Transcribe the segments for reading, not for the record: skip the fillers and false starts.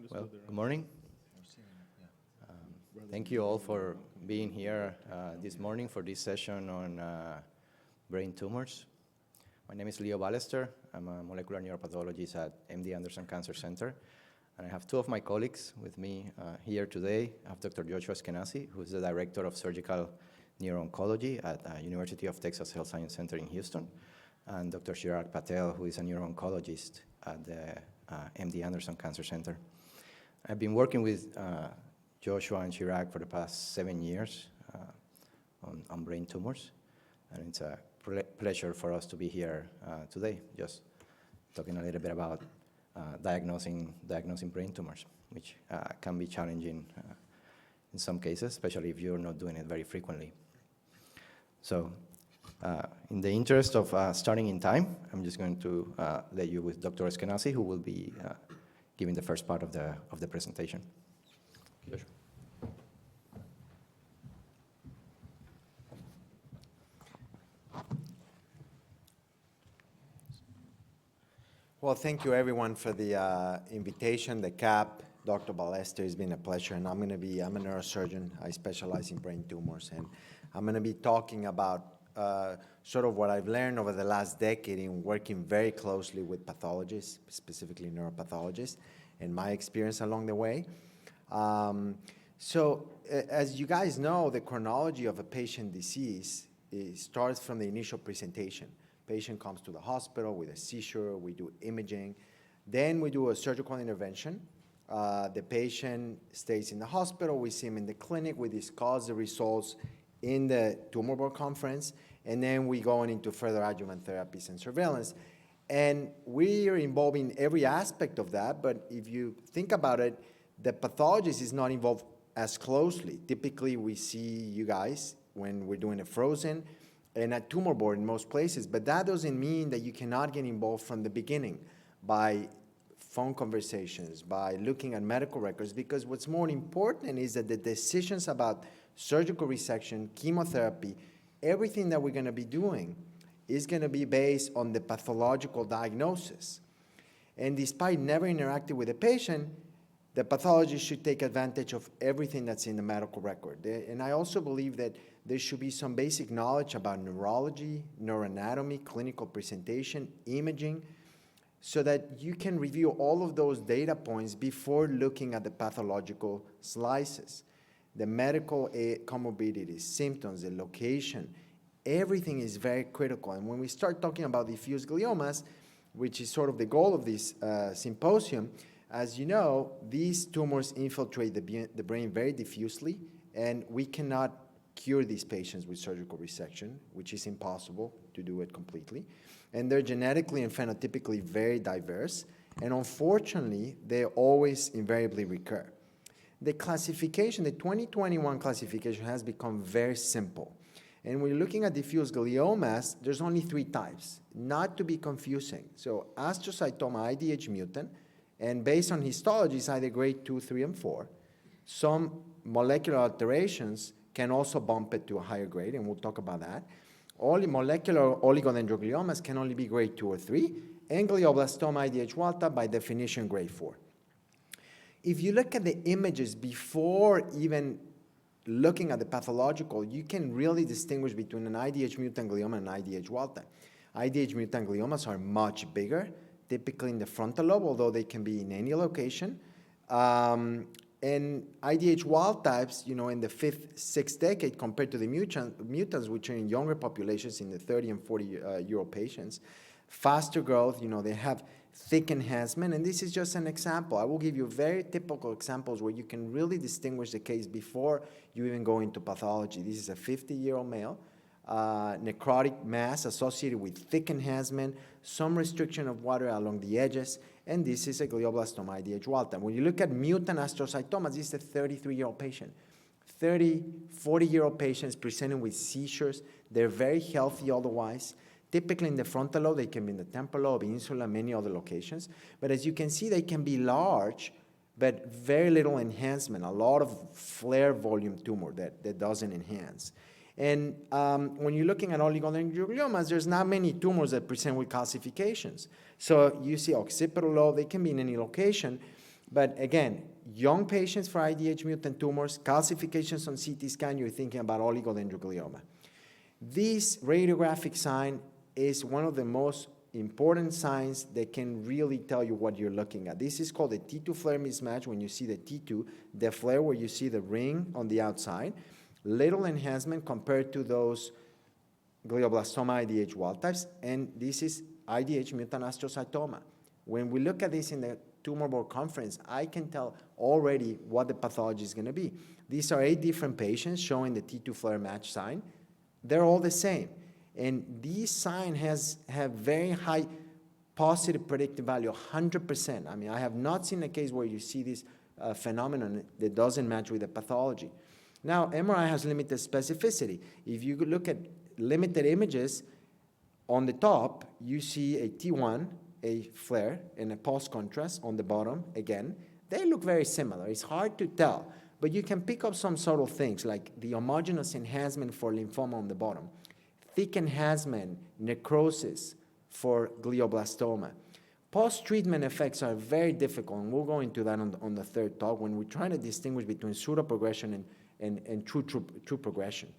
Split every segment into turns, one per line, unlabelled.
Well, good morning. Thank you all for being here this morning for this session on brain tumors. My name is Leo Ballester. I'm a molecular neuropathologist at MD Anderson Cancer Center. And I have two of my colleagues with me here today. I have Dr. Joshua Eskenazi, who's the Director of Surgical Neuro-Oncology at University of Texas Health Science Center in Houston, and Dr. Chirag Patel, who is a neuro-oncologist at the MD Anderson Cancer Center. I've been working with Joshua and Chirag for the past 7 years on brain tumors, and it's a pleasure for us to be here today, just talking a little bit about diagnosing brain tumors, which can be challenging in some cases, especially if you're not doing it very frequently. So in the interest of starting in time, I'm just going to let you with Dr. Eskenazi, who will be giving the first part of the presentation. Joshua.
Well, thank you everyone for the invitation, the CAP. Dr. Ballester, it's been a pleasure, and I'm a neurosurgeon. I specialize in brain tumors, and I'm going to be talking about sort of what I've learned over the last decade in working very closely with pathologists, specifically neuropathologists, and my experience along the way. So as you guys know, the chronology of a patient disease starts from the initial presentation. Patient comes to the hospital with a seizure, we do imaging, then we do a surgical intervention. The patient stays in the hospital, we see him in the clinic, we discuss the results in the tumor board conference, and then we go into further adjuvant therapies and surveillance. And we are involved in every aspect of that, but if you think about it, the pathologist is not involved as closely. Typically, we see you guys when we're doing a frozen and a tumor board in most places, but that doesn't mean that you cannot get involved from the beginning by phone conversations, by looking at medical records, because what's more important is that the decisions about surgical resection, chemotherapy, everything that we're going to be doing is going to be based on the pathological diagnosis. And despite never interacting with the patient, the pathologist should take advantage of everything that's in the medical record. And I also believe that there should be some basic knowledge about neurology, neuroanatomy, clinical presentation, imaging, so that you can review all of those data points before looking at the pathological slices. The medical comorbidities, symptoms, the location, everything is very critical. And when we start talking about diffuse gliomas, which is sort of the goal of this symposium, as you know, these tumors infiltrate the brain very diffusely, and we cannot cure these patients with surgical resection, which is impossible to do it completely. And they're genetically and phenotypically very diverse, and unfortunately, they always invariably recur. The classification, the 2021 classification has become very simple. And when you're looking at diffuse gliomas, there's only 3 types, not to be confusing. So astrocytoma IDH mutant, and based on histology, it's either grade 2, 3, and 4. Some molecular alterations can also bump it to a higher grade, and we'll talk about that. All molecular oligodendrogliomas can only be grade 2 or 3, and glioblastoma IDH wild type by definition grade 4. If you look at the images before even looking at the pathological, you can really distinguish between an IDH mutant glioma and an IDH wild type. IDH mutant gliomas are much bigger, typically in the frontal lobe, although they can be in any location. And IDH wild types, you know, in the 5th, 6th decade compared to the mutants, which are in younger populations in the 30 and 40-year-old patients, faster growth, you know, they have thick enhancement, and this is just an example. I will give you very typical examples where you can really distinguish the case before you even go into pathology. This is a 50-year-old male, necrotic mass associated with thick enhancement, some restriction of water along the edges, and this is a glioblastoma IDH wild type. When you look at mutant astrocytomas, this is a 33-year-old patient. 30, 40-year-old patients presenting with seizures. They're very healthy otherwise. Typically in the frontal lobe, they can be in the temporal lobe, insula, many other locations. But as you can see, they can be large, but very little enhancement, a lot of flare volume tumor that doesn't enhance. And when you're looking at oligodendrogliomas, there's not many tumors that present with calcifications. So you see occipital lobe, they can be in any location. But again, young patients for IDH mutant tumors, calcifications on CT scan, you're thinking about oligodendroglioma. This radiographic sign is one of the most important signs that can really tell you what you're looking at. This is called the T2 flare mismatch. When you see the T2, the flare where you see the ring on the outside, little enhancement compared to those glioblastoma IDH wild types, and this is IDH mutant astrocytoma. When we look at this in the tumor board conference, I can tell already what the pathology is going to be. These are 8 different patients showing the T2 flare match sign. They're all the same. And these signs have very high positive predictive value, 100%. I mean, I have not seen a case where you see this phenomenon that doesn't match with the pathology. Now, MRI has limited specificity. If you look at limited images, on the top, you see a T1, a flare, and a pulse contrast on the bottom. Again, they look very similar. It's hard to tell, but you can pick up some subtle things like the homogeneous enhancement for lymphoma on the bottom, thick enhancement, necrosis for glioblastoma. Post-treatment effects are very difficult, and we'll go into that on the third talk when we're trying to distinguish between pseudoprogression and true progression.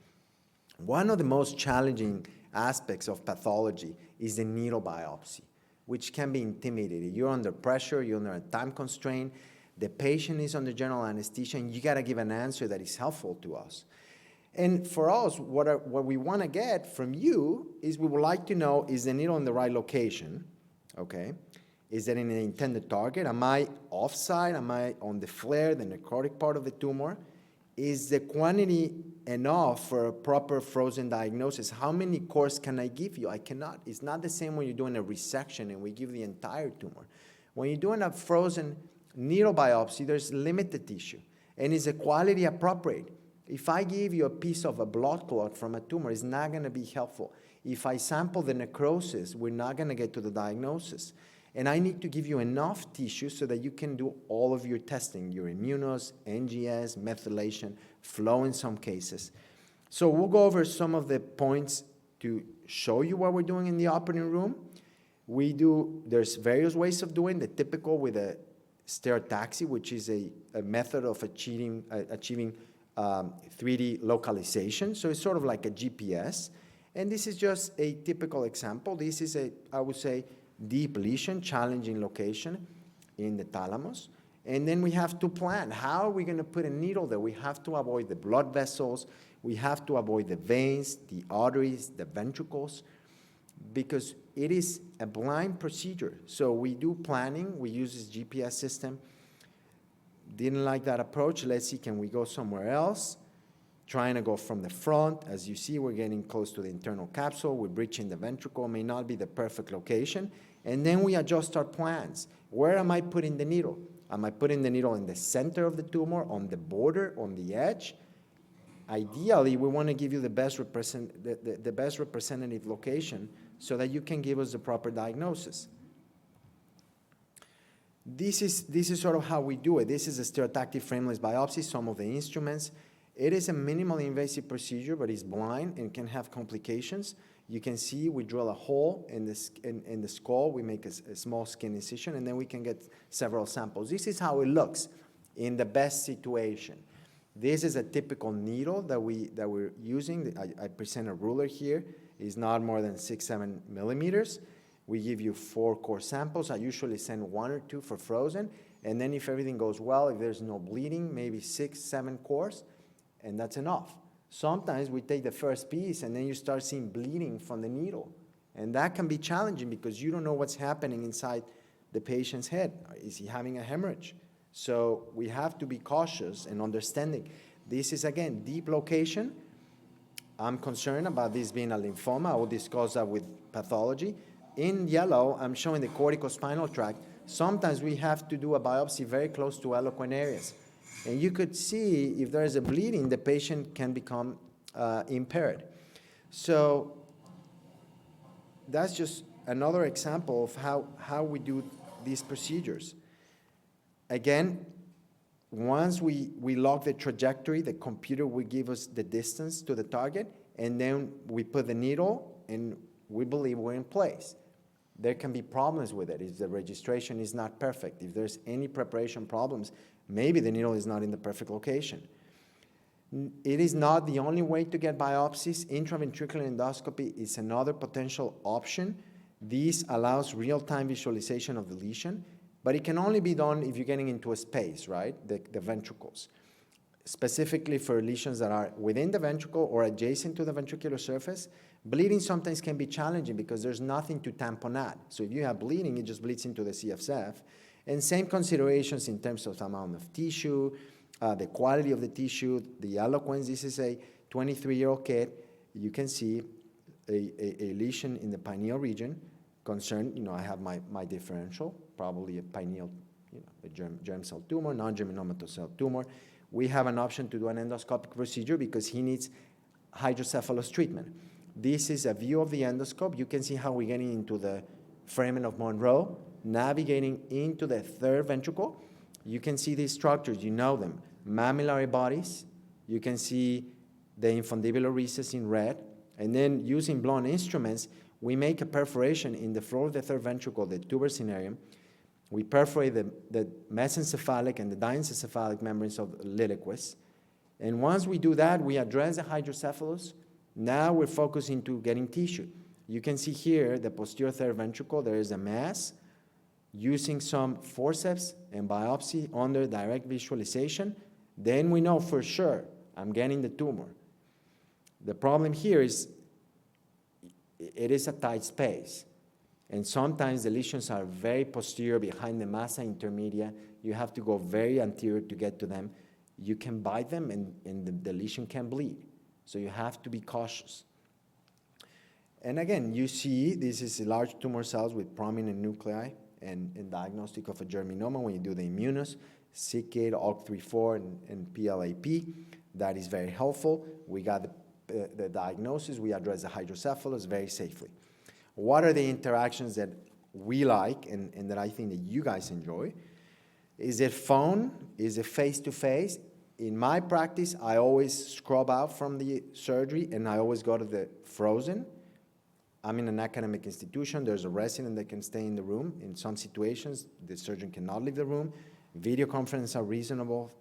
One of the most challenging aspects of pathology is the needle biopsy, which can be intimidating. You're under pressure, you're under a time constraint, the patient is under general anesthesia, and you got to give an answer that is helpful to us. And for us, what we want to get from you is we would like to know, is the needle in the right location, okay? Is that in the intended target? Am I offside? Am I on the flare, the necrotic part of the tumor? Is the quantity enough for a proper frozen diagnosis? How many cores can I give you? I cannot. It's not the same when you're doing a resection and we give the entire tumor. When you're doing a frozen needle biopsy, there's limited tissue. And is the quality appropriate? If I give you a piece of a blood clot from a tumor, it's not going to be helpful. If I sample the necrosis, we're not going to get to the diagnosis. And I need to give you enough tissue so that you can do all of your testing, your immunos, NGS, methylation, flow in some cases. So we'll go over some of the points to show you what we're doing in the operating room. There's various ways of doing the typical with a stereotaxy, which is a method of achieving 3D localization. So it's sort of like a GPS. And this is just a typical example. This is I would say, deep lesion, challenging location in the thalamus. And then we have to plan. How are we going to put a needle there? We have to avoid the blood vessels. We have to avoid the veins, the arteries, the ventricles, because it is a blind procedure. So we do planning. We use this GPS system. Didn't like that approach. Let's see, can we go somewhere else? Trying to go from the front. As you see, we're getting close to the internal capsule. We're breaching the ventricle. May not be the perfect location. And then we adjust our plans. Where am I putting the needle? Am I putting the needle in the center of the tumor, on the border, on the edge? Ideally, we want to give you the best representative location so that you can give us the proper diagnosis. This is sort of how we do it. This is a stereotactic frameless biopsy, some of the instruments. It is a minimally invasive procedure, but it's blind and can have complications. You can see we drill a hole in the skull. We make a small skin incision, and then we can get several samples. This is how it looks in the best situation. This is a typical needle that we're using. I present a ruler here. It's not more than 6-7 millimeters. We give you 4 core samples. I usually send 1 or 2 for frozen, and then if everything goes well, if there's no bleeding, maybe 6-7 cores, and that's enough. Sometimes we take the first piece and then you start seeing bleeding from the needle. And that can be challenging because you don't know what's happening inside the patient's head. Is he having a hemorrhage? So we have to be cautious and understanding. This is, again, deep location. I'm concerned about this being a lymphoma. I will discuss that with pathology. In yellow, I'm showing the corticospinal tract. Sometimes we have to do a biopsy very close to eloquent areas. And you could see if there is a bleeding, the patient can become impaired. So that's just another example of how we do these procedures. Again, once we log the trajectory, the computer will give us the distance to the target, and then we put the needle, and we believe we're in place. There can be problems with it if the registration is not perfect. If there's any preparation problems, maybe the needle is not in the perfect location. It is not the only way to get biopsies. Intraventricular endoscopy is another potential option. This allows real-time visualization of the lesion, but it can only be done if you're getting into a space, right? The ventricles. Specifically for lesions that are within the ventricle or adjacent to the ventricular surface, bleeding sometimes can be challenging because there's nothing to tamponade. So if you have bleeding, it just bleeds into the CSF. And same considerations in terms of the amount of tissue, the quality of the tissue, the eloquence. This is a 23-year-old kid. You can see a lesion in the pineal region. Concerned, I have my differential, probably a pineal, a germ cell tumor, non-germinoma cell tumor. We have an option to do an endoscopic procedure because he needs hydrocephalus treatment. This is a view of the endoscope. You can see how we're getting into the foramen of Monroe, navigating into the third ventricle. You can see these structures, you know them, mammillary bodies. You can see the infundibular recess in red. And then using blown instruments, we make a perforation in the floor of the third ventricle, the tuber cinereum. We perforate the mesencephalic and the diencephalic membranes of the liquids. And once we do that, we address the hydrocephalus. Now we're focusing to getting tissue. You can see here the posterior third ventricle, there is a mass. Using some forceps and biopsy under direct visualization, then we know for sure I'm getting the tumor. The problem here is it is a tight space. And sometimes the lesions are very posterior behind the massa intermedia. You have to go very anterior to get to them. You can bite them and the lesion can bleed. So you have to be cautious. And again, you see this is large tumor cells with prominent nuclei and diagnostic of a germinoma when you do the immunos, CKID, OCT34, and PLAP. That is very helpful. We got the diagnosis. We address the hydrocephalus very safely. What are the interactions that we like and that I think that you guys enjoy? Is it phone? Is it face-to-face? In my practice, I always scrub out from the surgery and I always go to the frozen. I'm in an academic institution. There's a resident that can stay in the room. In some situations, the surgeon cannot leave the room. Video conferences are reasonable.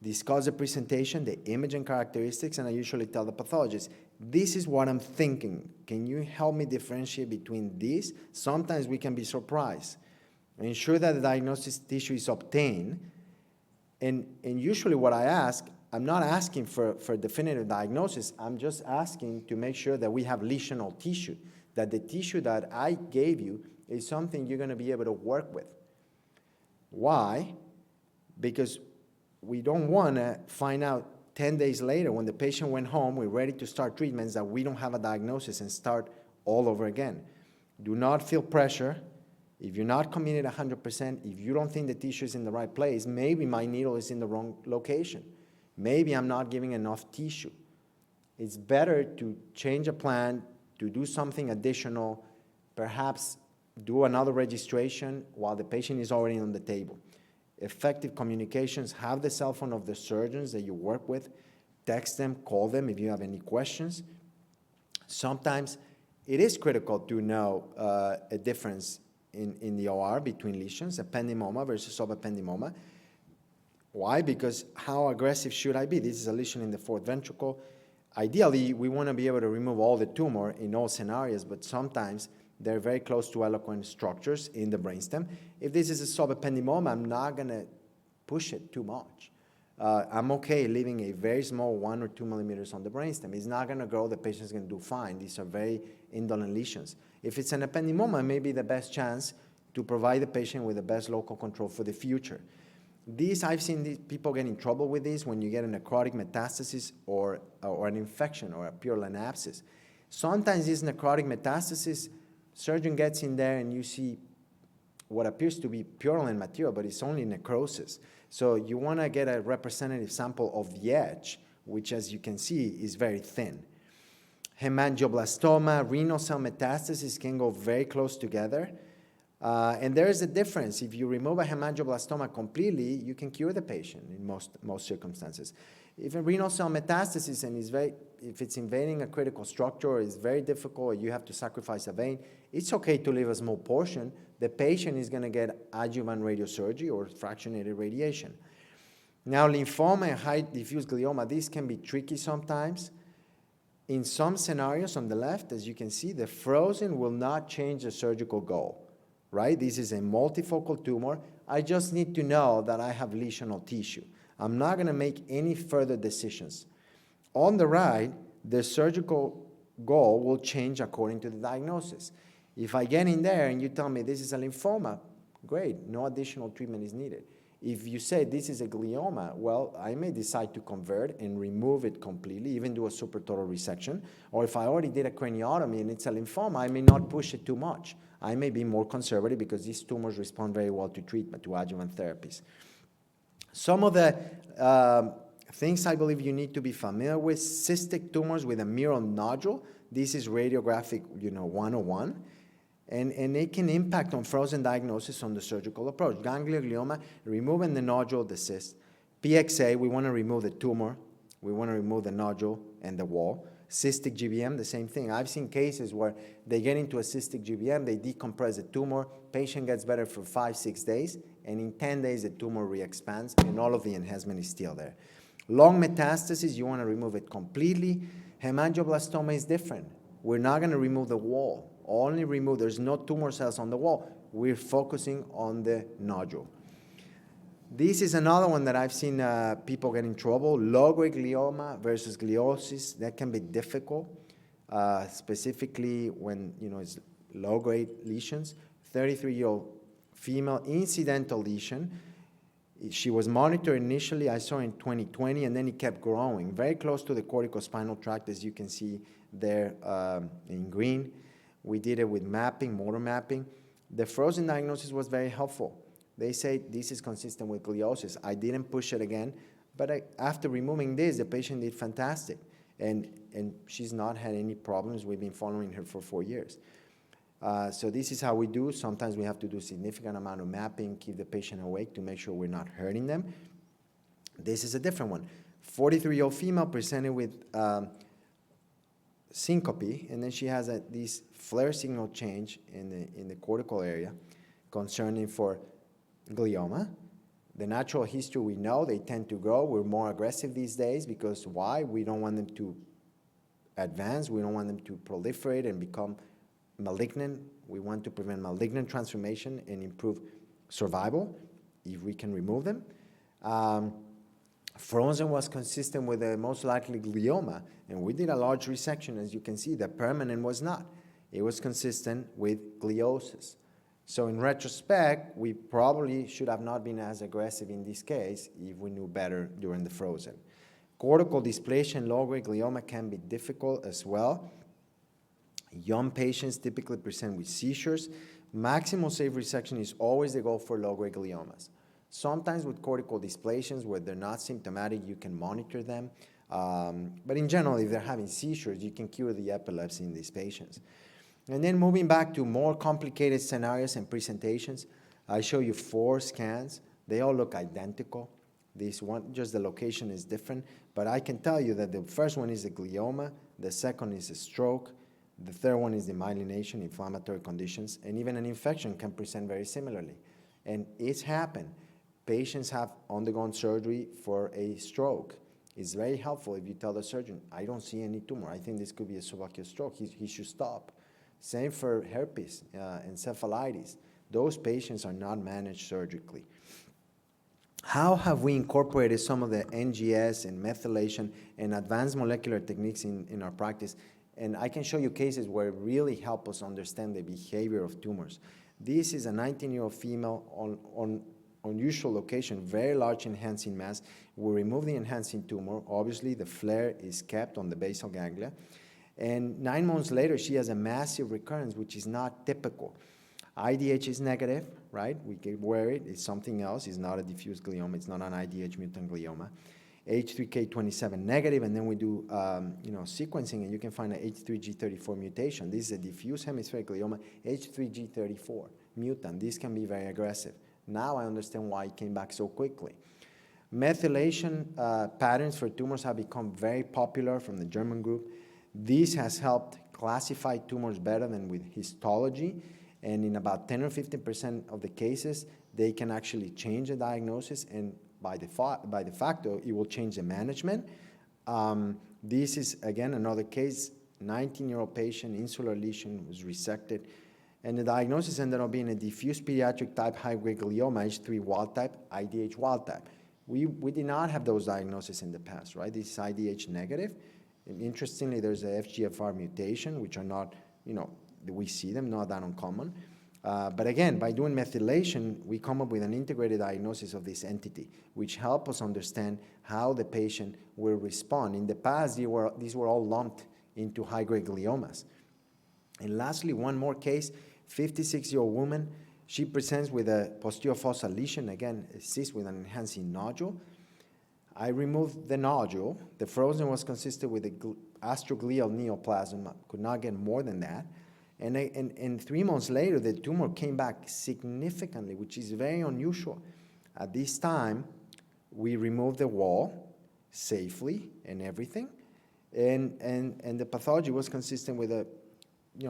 Discuss the presentation, the imaging characteristics, and I usually tell the pathologist, this is what I'm thinking. Can you help me differentiate between these? Sometimes we can be surprised. Ensure that the diagnosis tissue is obtained. And usually what I ask, I'm not asking for definitive diagnosis. I'm just asking to make sure that we have lesional tissue, that the tissue that I gave you is something you're going to be able to work with. Why? Because we don't want to find out 10 days later when the patient went home, we're ready to start treatments, that we don't have a diagnosis and start all over again. Do not feel pressure. If you're not committed 100%, if you don't think the tissue is in the right place, maybe my needle is in the wrong location. Maybe I'm not giving enough tissue. It's better to change a plan, to do something additional, perhaps do another registration while the patient is already on the table. Effective communications, have the cell phone of the surgeons that you work with, text them, call them if you have any questions. Sometimes it is critical to know a difference in the OR between lesions, ependymoma versus subependymoma. Why? Because how aggressive should I be? This is a lesion in the fourth ventricle. Ideally, we want to be able to remove all the tumor in all scenarios, but sometimes they're very close to eloquent structures in the brainstem. If this is a subependymoma, I'm not going to push it too much. I'm okay leaving a very small 1 or 2 millimeters on the brainstem. It's not going to grow. The patient's going to do fine. These are very indolent lesions. If it's an ependymoma, it may be the best chance to provide the patient with the best local control for the future. I've seen people get in trouble with this when you get a necrotic metastasis or an infection or a purulent abscess. Sometimes this necrotic metastasis, surgeon gets in there and you see what appears to be purulent material, but it's only necrosis. So you want to get a representative sample of the edge, which as you can see is very thin. Hemangioblastoma, renal cell metastasis can go very close together. And there is a difference. If you remove a hemangioblastoma completely, you can cure the patient in most circumstances. If a renal cell metastasis and is if it's invading a critical structure, it's very difficult, you have to sacrifice a vein, it's okay to leave a small portion. The patient is going to get adjuvant radiosurgery or fractionated radiation. Now, lymphoma and high diffuse glioma, these can be tricky sometimes. In some scenarios on the left, as you can see, the frozen will not change the surgical goal, right? This is a multifocal tumor. I just need to know that I have lesional tissue. I'm not going to make any further decisions. On the right, the surgical goal will change according to the diagnosis. If I get in there and you tell me this is a lymphoma, great, no additional treatment is needed. If you say this is a glioma, well, I may decide to convert and remove it completely, even do a supratotal resection. Or if I already did a craniotomy and it's a lymphoma, I may not push it too much. I may be more conservative because these tumors respond very well to treatment, to adjuvant therapies. Some of the things I believe you need to be familiar with: cystic tumors with a mural nodule. This is radiographic, 101. And it can impact on frozen diagnosis on the surgical approach. Ganglioglioma, removing the nodule, the cyst. PXA, we want to remove the tumor. We want to remove the nodule and the wall. Cystic GBM, the same thing. I've seen cases where they get into a cystic GBM, they decompress the tumor, patient gets better for 5-6 days, and in 10 days the tumor re-expands and all of the enhancement is still there. Long metastasis, you want to remove it completely. Hemangioblastoma is different. We're not going to remove the wall. Only remove, there's no tumor cells on the wall. We're focusing on the nodule. This is another one that I've seen people get in trouble. Low-grade glioma versus gliosis. That can be difficult, specifically when it's low-grade lesions. 33-year-old female, incidental lesion. She was monitored initially, I saw in 2020, and then it kept growing, very close to the corticospinal tract, as you can see there in green. We did it with mapping, motor mapping. The frozen diagnosis was very helpful. They say this is consistent with gliosis. I didn't push it again, but after removing this, the patient did fantastic. And she's not had any problems. We've been following her for 4 years. So this is how we do. Sometimes we have to do a significant amount of mapping, keep the patient awake to make sure we're not hurting them. This is a different one. 43-year-old female presented with syncope, and then she has this flare signal change in the cortical area, concerning for glioma. The natural history, we know they tend to grow. We're more aggressive these days because why? We don't want them to advance. We don't want them to proliferate and become malignant. We want to prevent malignant transformation and improve survival if we can remove them. Frozen was consistent with the most likely glioma, and we did a large resection. As you can see, the permanent was not. It was consistent with gliosis. So in retrospect, we probably should have not been as aggressive in this case if we knew better during the frozen. Cortical dysplasia and low-grade glioma can be difficult as well. Young patients typically present with seizures. Maximal safe resection is always the goal for low-grade gliomas. Sometimes with cortical dysplasias where they're not symptomatic, you can monitor them. But in general, if they're having seizures, you can cure the epilepsy in these patients. And then moving back to more complicated scenarios and presentations, I show you 4 scans. They all look identical. This one, just the location is different. But I can tell you that the first one is a glioma, the second is a stroke, the third one is the myelination, inflammatory conditions, and even an infection can present very similarly. And it's happened. Patients have undergone surgery for a stroke. It's very helpful if you tell the surgeon, I don't see any tumor. I think this could be a subacute stroke. He should stop. Same for herpes, encephalitis. Those patients are not managed surgically. How have we incorporated some of the NGS and methylation and advanced molecular techniques in our practice? And I can show you cases where it really help us understand the behavior of tumors. This is a 19-year-old female on unusual location, very large enhancing mass. We remove the enhancing tumor. Obviously, the flare is kept on the basal ganglia. And 9 months later, she has a massive recurrence, which is not typical. IDH is negative, right? We can wear it. It's something else. It's not a diffuse glioma. It's not an IDH mutant glioma. H3K27 negative, and then we do sequencing, and you can find an H3G34 mutation. This is a diffuse hemispheric glioma, H3G34 mutant. This can be very aggressive. Now I understand why it came back so quickly. Methylation patterns for tumors have become very popular from the German group. This has helped classify tumors better than with histology, and in about 10 or 15% of the cases, they can actually change the diagnosis, and by de facto, it will change the management. This is, again, another case, 19-year-old patient, insular lesion, was resected, and the diagnosis ended up being a diffuse pediatric type high-grade glioma, H3 wild type, IDH wild type. We did not have those diagnoses in the past, right? This is IDH negative. And interestingly, there's a FGFR mutation, which are not, we see them, not that uncommon. But again, by doing methylation, we come up with an integrated diagnosis of this entity, which help us understand how the patient will respond. In the past, these were all lumped into high-grade gliomas. And lastly, one more case, 56-year-old woman. She presents with a posterior fossa lesion, again, a cyst with an enhancing nodule. I removed the nodule. The frozen was consistent with the astroglial neoplasm. I could not get more than that. And 3 months later, the tumor came back significantly, which is very unusual. At this time, we removed the wall safely and everything. And the pathology was consistent with a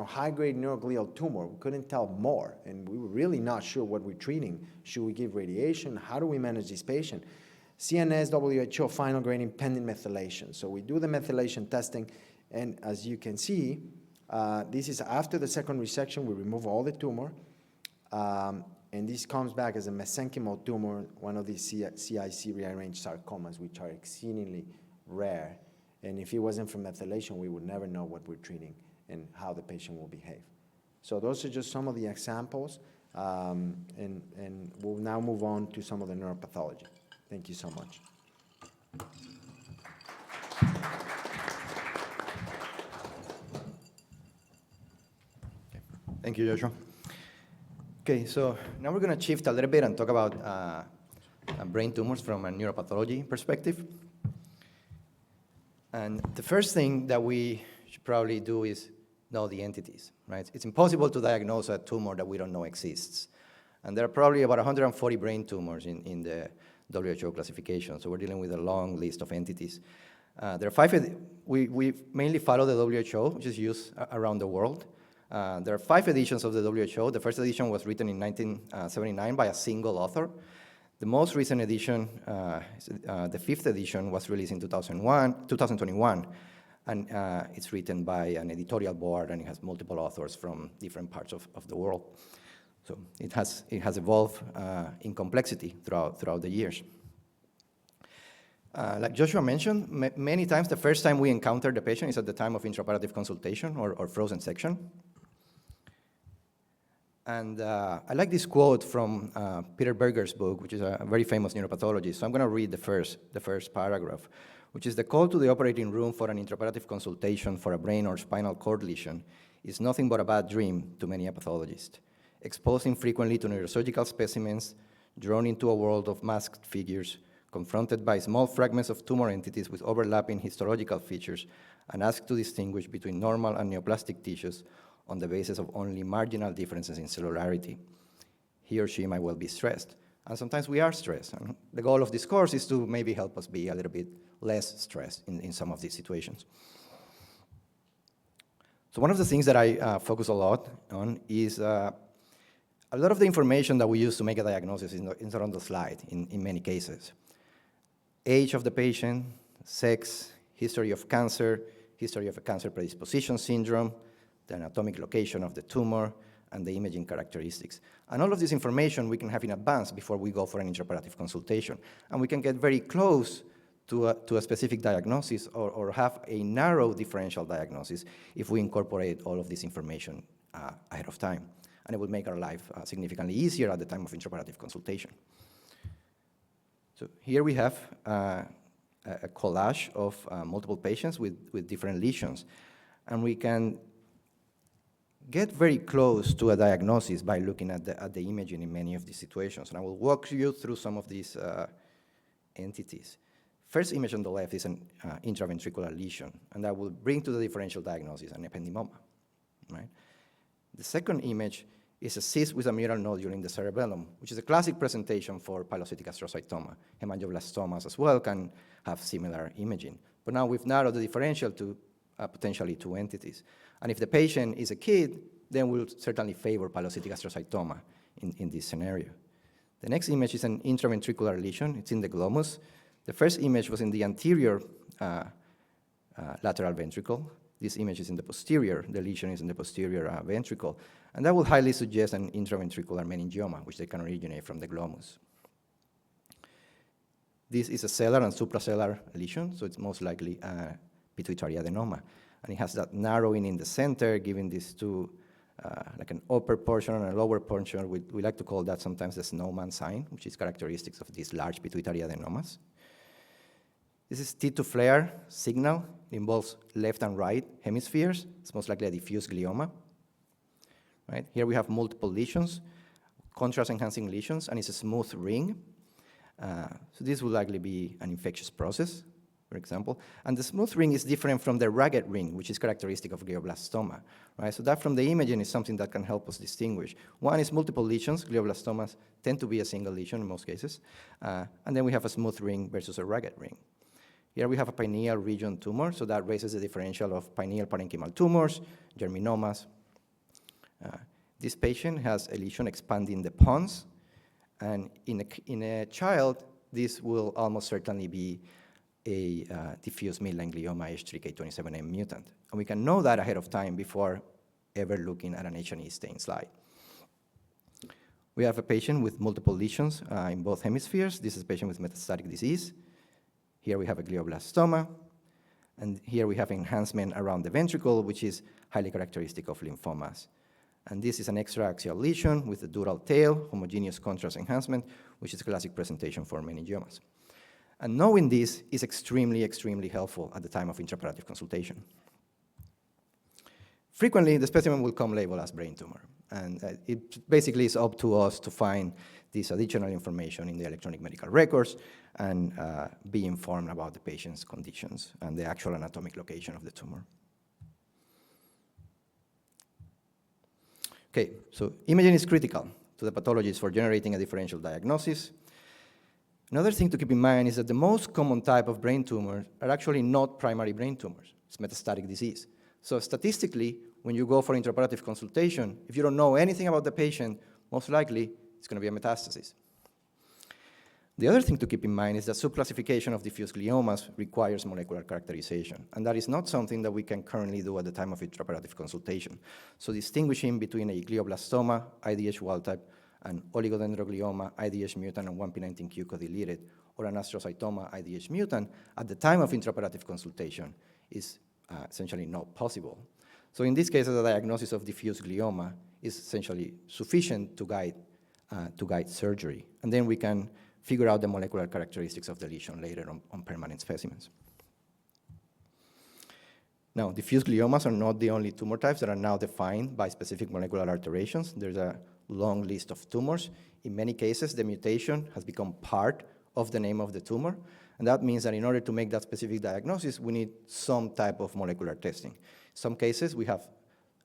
high-grade neuroglial tumor. We couldn't tell more, and we were really not sure what we're treating. Should we give radiation? How do we manage this patient? CNS, WHO, final grading, pending methylation. So we do the methylation testing, and as you can see, this is after the second resection. We remove all the tumor, and this comes back as a mesenchymal tumor, one of these CIC rearranged sarcomas, which are exceedingly rare. And if it wasn't for methylation, we would never know what we're treating and how the patient will behave. So those are just some of the examples, and we'll now move on to some of the neuropathology. Thank you so much.
Thank you, Joshua. Okay, so now we're going to shift a little bit and talk about brain tumors from a neuropathology perspective. And the first thing that we should probably do is know the entities, right? It's impossible to diagnose a tumor that we don't know exists. And there are probably about 140 brain tumors in the WHO classification, so we're dealing with a long list of entities. There are 5, we mainly follow the WHO, which is used around the world. There are 5 editions of the WHO. The first edition was written in 1979 by a single author. The most recent edition, the 5th edition, was released in 2021, and it's written by an editorial board, and it has multiple authors from different parts of the world. So it has evolved in complexity throughout the years. Like Joshua mentioned, many times the first time we encounter the patient is at the time of intraoperative consultation or frozen section. And I like this quote from Peter Berger's book, which is a very famous neuropathologist. So I'm going to read the first paragraph, which is: the call to the operating room for an intraoperative consultation for a brain or spinal cord lesion is nothing but a bad dream to many pathologists. Exposing frequently to neurosurgical specimens, drawn into a world of masked figures, confronted by small fragments of tumor entities with overlapping histological features, and asked to distinguish between normal and neoplastic tissues on the basis of only marginal differences in cellularity. He or she might well be stressed. And sometimes we are stressed. And the goal of this course is to maybe help us be a little bit less stressed in some of these situations. So one of the things that I focus a lot on is a lot of the information that we use to make a diagnosis is on the slide in many cases. Age of the patient, sex, history of cancer, history of a cancer predisposition syndrome, the anatomic location of the tumor, and the imaging characteristics. And all of this information we can have in advance before we go for an intraoperative consultation. And we can get very close to a specific diagnosis or have a narrow differential diagnosis if we incorporate all of this information ahead of time. And it will make our life significantly easier at the time of intraoperative consultation. So here we have a collage of multiple patients with different lesions. And we can get very close to a diagnosis by looking at the imaging in many of these situations. And I will walk you through some of these entities. First image on the left is an intraventricular lesion, and that will bring to the differential diagnosis an ependymoma, right? The second image is a cyst with a mural nodule in the cerebellum, which is a classic presentation for pilocytic astrocytoma. Hemangioblastomas as well can have similar imaging. But now we've narrowed the differential to potentially two entities. And if the patient is a kid, then we'll certainly favor pilocytic astrocytoma in this scenario. The next image is an intraventricular lesion. It's in the glomus. The first image was in the anterior lateral ventricle. This image is in the posterior. The lesion is in the posterior ventricle. And that would highly suggest an intraventricular meningioma, which they can originate from the glomus. This is a cellar and supracellular lesion, so it's most likely a pituitary adenoma. And it has that narrowing in the center, giving these two, like an upper portion and a lower portion. We like to call that sometimes the snowman sign, which is characteristics of these large pituitary adenomas. This is T2 flare signal. It involves left and right hemispheres. It's most likely a diffuse glioma. Right? Here we have multiple lesions, contrast-enhancing lesions, and it's a smooth ring. So this would likely be an infectious process, for example. And the smooth ring is different from the ragged ring, which is characteristic of glioblastoma. Right? So that from the imaging is something that can help us distinguish. One is multiple lesions. Glioblastomas tend to be a single lesion in most cases. And then we have a smooth ring versus a ragged ring. Here we have a pineal region tumor, so that raises the differential of pineal parenchymal tumors, germinomas. This patient has a lesion expanding the pons, and in a child, this will almost certainly be a diffuse midline glioma H3K27M mutant. And we can know that ahead of time before ever looking at an H&E stain slide. We have a patient with multiple lesions in both hemispheres. This is a patient with metastatic disease. Here we have a glioblastoma, and here we have enhancement around the ventricle, which is highly characteristic of lymphomas. And this is an extraaxial lesion with a dural tail, homogeneous contrast enhancement, which is a classic presentation for meningiomas. And knowing this is extremely, extremely helpful at the time of intraoperative consultation. Frequently, the specimen will come labeled as brain tumor. And it basically is up to us to find this additional information in the electronic medical records and be informed about the patient's conditions and the actual anatomic location of the tumor. Okay, so imaging is critical to the pathologist for generating a differential diagnosis. Another thing to keep in mind is that the most common type of brain tumors are actually not primary brain tumors. It's metastatic disease. So statistically, when you go for intraoperative consultation, if you don't know anything about the patient, most likely it's going to be a metastasis. The other thing to keep in mind is that subclassification of diffuse gliomas requires molecular characterization, and that is not something that we can currently do at the time of intraoperative consultation. So distinguishing between a glioblastoma, IDH wild type, an oligodendroglioma, IDH mutant, and 1p19q co-deleted, or an astrocytoma, IDH mutant, at the time of intraoperative consultation is essentially not possible. So in this case, the diagnosis of diffuse glioma is essentially sufficient to guide surgery. And then we can figure out the molecular characteristics of the lesion later on permanent specimens. Now, diffuse gliomas are not the only tumor types that are now defined by specific molecular alterations. There's a long list of tumors. In many cases, the mutation has become part of the name of the tumor, and that means that in order to make that specific diagnosis, we need some type of molecular testing. In some cases, we have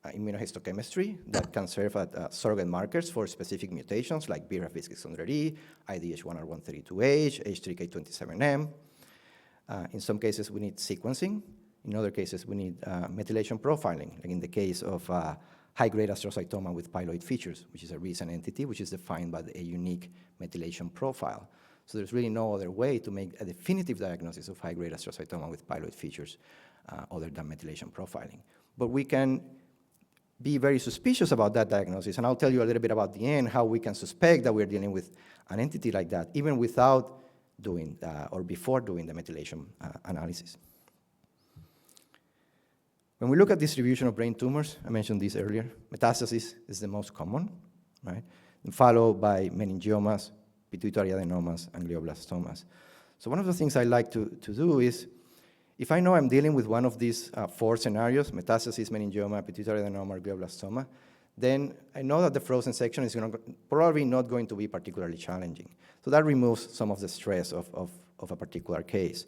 immunohistochemistry that can serve as surrogate markers for specific mutations like BRAF V600E, IDH1R132H, H3K27M. In some cases, we need sequencing. In other cases, we need methylation profiling, like in the case of high-grade astrocytoma with pyloid features, which is a recent entity, which is defined by a unique methylation profile. So there's really no other way to make a definitive diagnosis of high-grade astrocytoma with pyloid features other than methylation profiling. But we can be very suspicious about that diagnosis, and I'll tell you a little bit about the end, how we can suspect that we're dealing with an entity like that, even without doing or before doing the methylation analysis. When we look at distribution of brain tumors, I mentioned this earlier, metastasis is the most common, right? And followed by meningiomas, pituitary adenomas, and glioblastomas. So one of the things I like to do is, if I know I'm dealing with one of these four scenarios, metastasis, meningioma, pituitary adenoma, or glioblastoma, then I know that the frozen section is probably not going to be particularly challenging. So that removes some of the stress of a particular case.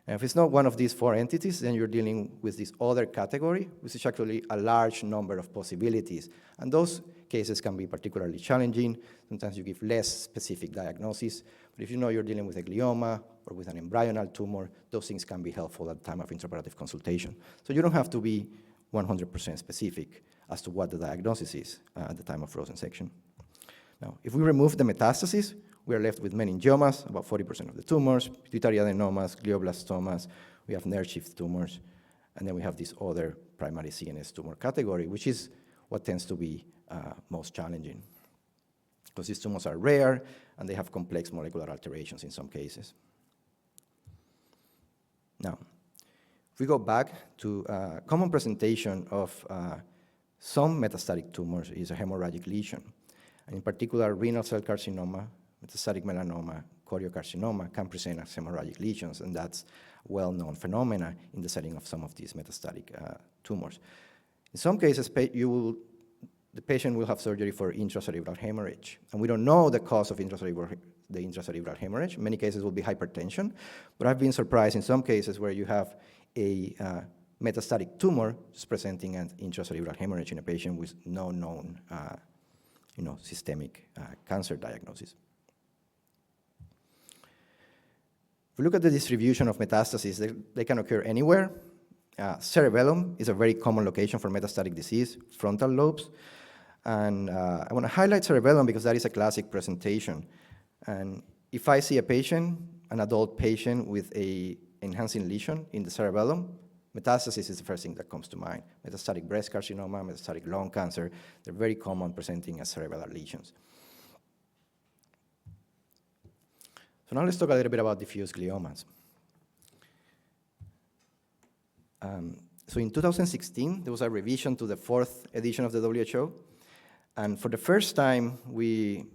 And if it's not one of these four entities, then you're dealing with this other category, which is actually a large number of possibilities. And those cases can be particularly challenging. Sometimes you give less specific diagnosis. But if you know you're dealing with a glioma or with an embryonal tumor, those things can be helpful at the time of intraoperative consultation. So you don't have to be 100% specific as to what the diagnosis is at the time of Rosen section. Now, if we remove the metastases, we are left with meningiomas, about 40% of the tumors, pituitary adenomas, glioblastomas, we have nerve sheath tumors, and then we have this other primary CNS tumor category, which is what tends to be most challenging, because these tumors are rare and they have complex molecular alterations in some cases. Now, if we go back to common presentation of some metastatic tumors is a hemorrhagic lesion, and in particular renal cell carcinoma, metastatic melanoma, choriocarcinoma can present as hemorrhagic lesions, and that's a well-known phenomena in the setting of some of these metastatic tumors. In some cases, the patient will have surgery for intracerebral hemorrhage, and we don't know the cause of the intracerebral hemorrhage. In many cases, it will be hypertension, but I've been surprised in some cases where you have a metastatic tumor just presenting an intracerebral hemorrhage in a patient with no known systemic cancer diagnosis. If we look at the distribution of metastases, they can occur anywhere. Cerebellum is a very common location for metastatic disease, frontal lobes. And I want to highlight cerebellum because that is a classic presentation. And if I see a patient, an adult patient with an enhancing lesion in the cerebellum, metastasis is the first thing that comes to mind. Metastatic breast carcinoma, metastatic lung cancer, they're very common presenting as cerebellar lesions. So now let's talk a little bit about diffuse gliomas. So in 2016, there was a revision to the 4th edition of the WHO. And for the first time, we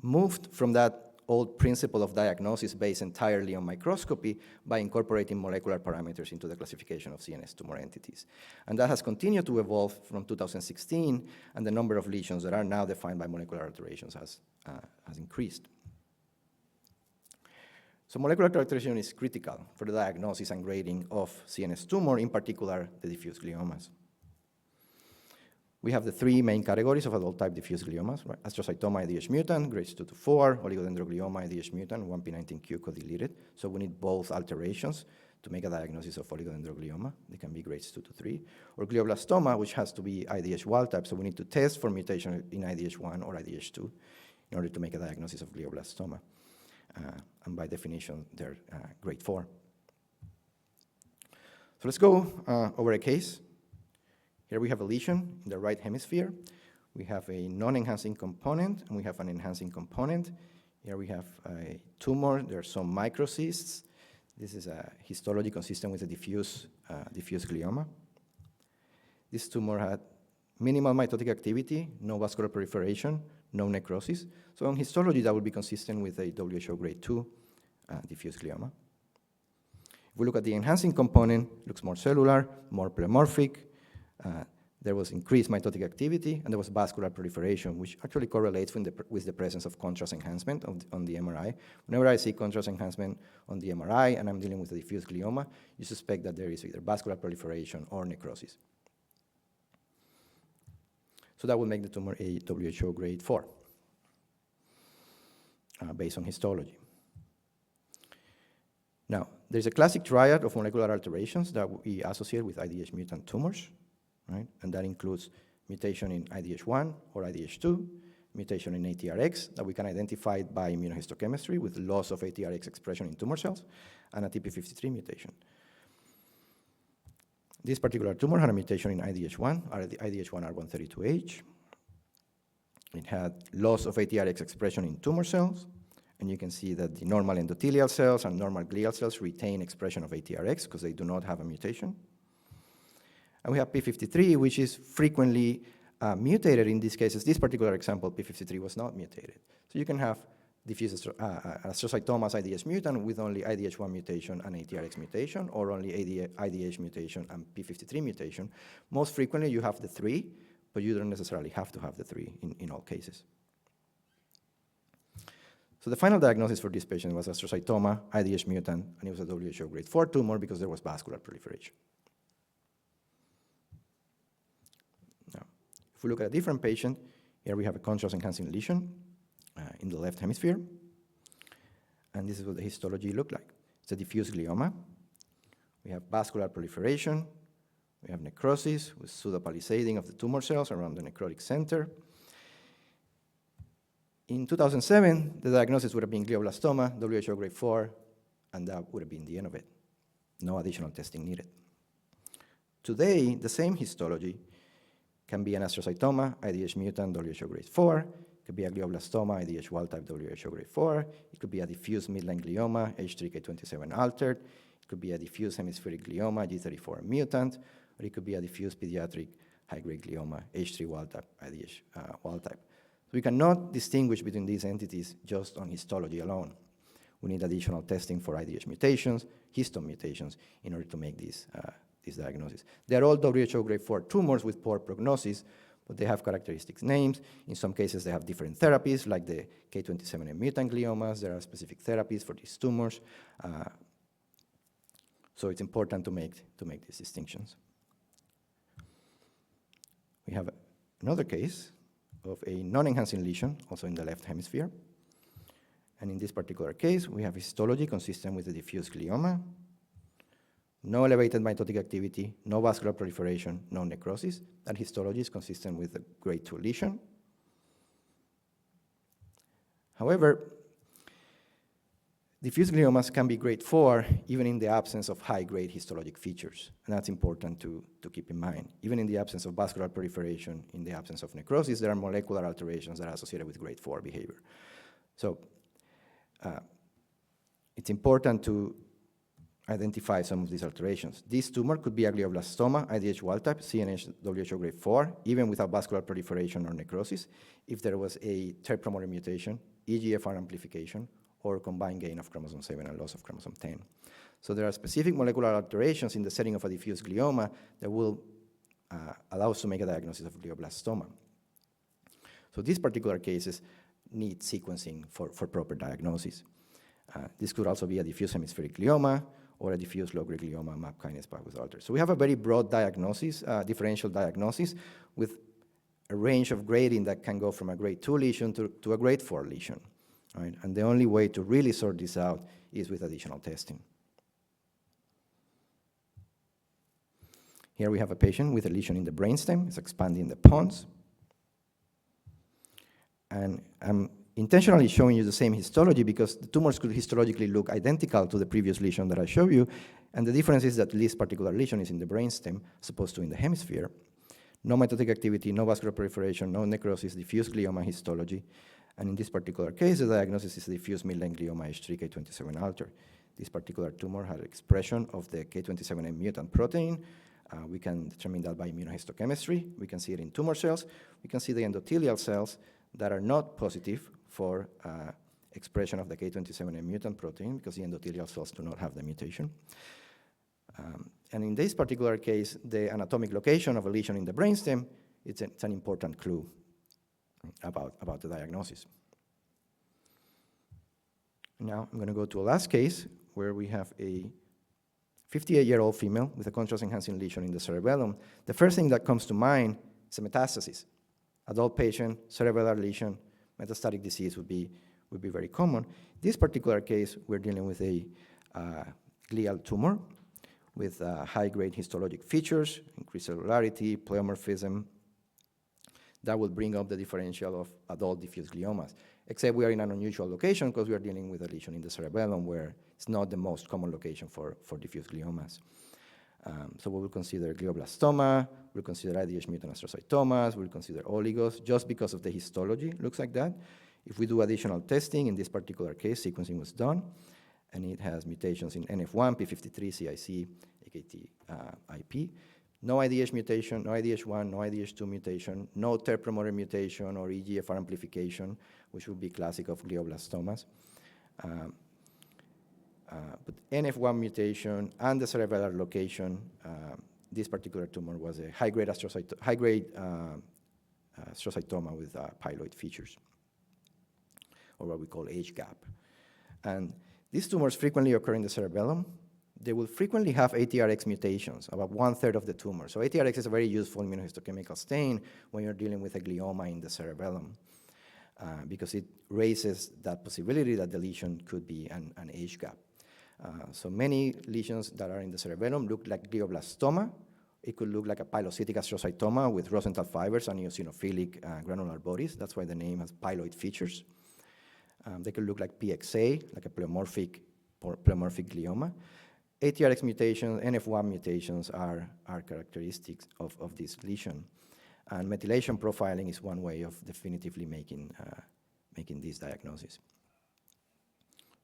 moved from that old principle of diagnosis based entirely on microscopy by incorporating molecular parameters into the classification of CNS tumor entities. And that has continued to evolve from 2016, and the number of lesions that are now defined by molecular alterations has increased. So molecular characterization is critical for the diagnosis and grading of CNS tumor, in particular the diffuse gliomas. We have the three main categories of adult-type diffuse gliomas, right? Astrocytoma IDH mutant, grades 2 to 4, oligodendroglioma IDH mutant, 1p19q co-deleted. So we need both alterations to make a diagnosis of oligodendroglioma. They can be grades 2 to 3. Or glioblastoma, which has to be IDH wild type, so we need to test for mutation in IDH1 or IDH2 in order to make a diagnosis of glioblastoma. And by definition, they're grade 4. So let's go over a case. Here we have a lesion in the right hemisphere. We have a non-enhancing component, and we have an enhancing component. Here we have a tumor. There are some microcysts. This is a histology consistent with a diffuse glioma. This tumor had minimal mitotic activity, no vascular proliferation, no necrosis. So on histology, that would be consistent with a WHO grade 2 diffuse glioma. If we look at the enhancing component, it looks more cellular, more pleomorphic. There was increased mitotic activity, and there was vascular proliferation, which actually correlates with the presence of contrast enhancement on the MRI. Whenever I see contrast enhancement on the MRI and I'm dealing with a diffuse glioma, you suspect that there is either vascular proliferation or necrosis. So that would make the tumor a WHO grade 4, based on histology. Now, there's a classic triad of molecular alterations that we associate with IDH mutant tumors, right? And that includes mutation in IDH1 or IDH2, mutation in ATRX that we can identify by immunohistochemistry with loss of ATRX expression in tumor cells, and a TP53 mutation. This particular tumor had a mutation in IDH1, IDH1R132H. It had loss of ATRX expression in tumor cells, and you can see that the normal endothelial cells and normal glial cells retain expression of ATRX because they do not have a mutation. And we have P53, which is frequently mutated in these cases. This particular example, P53 was not mutated. So you can have diffuse astrocytomas IDH mutant with only IDH1 mutation and ATRX mutation, or only IDH mutation and P53 mutation. Most frequently, you have the three, but you don't necessarily have to have the three in all cases. So the final diagnosis for this patient was astrocytoma, IDH mutant, and it was a WHO grade 4 tumor because there was vascular proliferation. Now, if we look at a different patient, here we have a contrast-enhancing lesion in the left hemisphere. And this is what the histology looked like. It's a diffuse glioma. We have vascular proliferation. We have necrosis with pseudopalisading of the tumor cells around the necrotic center. In 2007, the diagnosis would have been glioblastoma, WHO grade 4, and that would have been the end of it. No additional testing needed. Today, the same histology can be an astrocytoma, IDH mutant, WHO grade 4. It could be a glioblastoma, IDH wild-type, WHO grade 4. It could be a diffuse midline glioma, H3K27 altered. It could be a diffuse hemispheric glioma, G34 mutant, or it could be a diffuse pediatric high-grade glioma, H3 wild-type, IDH wild-type. So we cannot distinguish between these entities just on histology alone. We need additional testing for IDH mutations, histone mutations, in order to make these diagnoses. They're all WHO grade 4 tumors with poor prognosis, but they have characteristic names. In some cases, they have different therapies, like the K27M mutant gliomas. There are specific therapies for these tumors. So it's important to make these distinctions. We have another case of a non-enhancing lesion, also in the left hemisphere. And in this particular case, we have histology consistent with the diffuse glioma, no elevated mitotic activity, no vascular proliferation, no necrosis. That histology is consistent with the grade 2 lesion. However, diffuse gliomas can be grade 4 even in the absence of high-grade histologic features, and that's important to keep in mind. Even in the absence of vascular proliferation, in the absence of necrosis, there are molecular alterations that are associated with grade 4 behavior. So it's important to identify some of these alterations. This tumor could be a glioblastoma, IDH wild-type, CNH WHO grade 4, even without vascular proliferation or necrosis, if there was a TERT promoter mutation, EGFR amplification, or combined gain of chromosome 7 and loss of chromosome 10. So there are specific molecular alterations in the setting of a diffuse glioma that will allow us to make a diagnosis of glioblastoma. So these particular cases need sequencing for proper diagnosis. This could also be a diffuse hemispheric glioma or a diffuse low-grade glioma, MAP kinase pathway altered. So we have a very broad diagnosis, differential diagnosis, with a range of grading that can go from a grade 2 lesion to a grade 4 lesion. Right? And the only way to really sort this out is with additional testing. Here we have a patient with a lesion in the brainstem. It's expanding the pons. And I'm intentionally showing you the same histology because the tumors could histologically look identical to the previous lesion that I showed you. And the difference is that this particular lesion is in the brainstem as opposed to in the hemisphere. No mitotic activity, no vascular proliferation, no necrosis, diffuse glioma histology. And in this particular case, the diagnosis is diffuse midline glioma H3K27 altered. This particular tumor had expression of the K27M mutant protein. We can determine that by immunohistochemistry. We can see it in tumor cells. We can see the endothelial cells that are not positive for expression of the K27M mutant protein because the endothelial cells do not have the mutation. And in this particular case, the anatomic location of a lesion in the brainstem, it's an important clue about the diagnosis. Now I'm going to go to a last case where we have a 58-year-old female with a contrast-enhancing lesion in the cerebellum. The first thing that comes to mind is a metastasis. Adult patient, cerebellar lesion, metastatic disease would be very common. This particular case, we're dealing with a glial tumor with high-grade histologic features, increased cellularity, pleomorphism. That will bring up the differential of adult diffuse gliomas, except we are in an unusual location because we are dealing with a lesion in the cerebellum where it's not the most common location for diffuse gliomas. So we will consider glioblastoma, we'll consider IDH mutant astrocytomas, we'll consider oligos, just because of the histology looks like that. If we do additional testing, in this particular case, sequencing was done, and it has mutations in NF1, P53, CIC, AKT, IP. No IDH mutation, no IDH1, no IDH2 mutation, no TERT promoter mutation or EGFR amplification, which would be classic of glioblastomas. But NF1 mutation and the cerebellar location, this particular tumor was a high-grade astrocytoma with pyloid features. or what we call age gap. And these tumors frequently occur in the cerebellum. They will frequently have ATRX mutations, about 1/3 of the tumor. So ATRX is a very useful immunohistochemical stain when you're dealing with a glioma in the cerebellum, because it raises that possibility that the lesion could be an age gap. So many lesions that are in the cerebellum look like glioblastoma. It could look like a pilocytic astrocytoma with Rosenthal fibers and eosinophilic granular bodies. That's why the name has piloid features. They could look like PXA, like a pleomorphic glioma. ATRX mutations, NF1 mutations are characteristics of this lesion. And methylation profiling is one way of definitively making this diagnosis.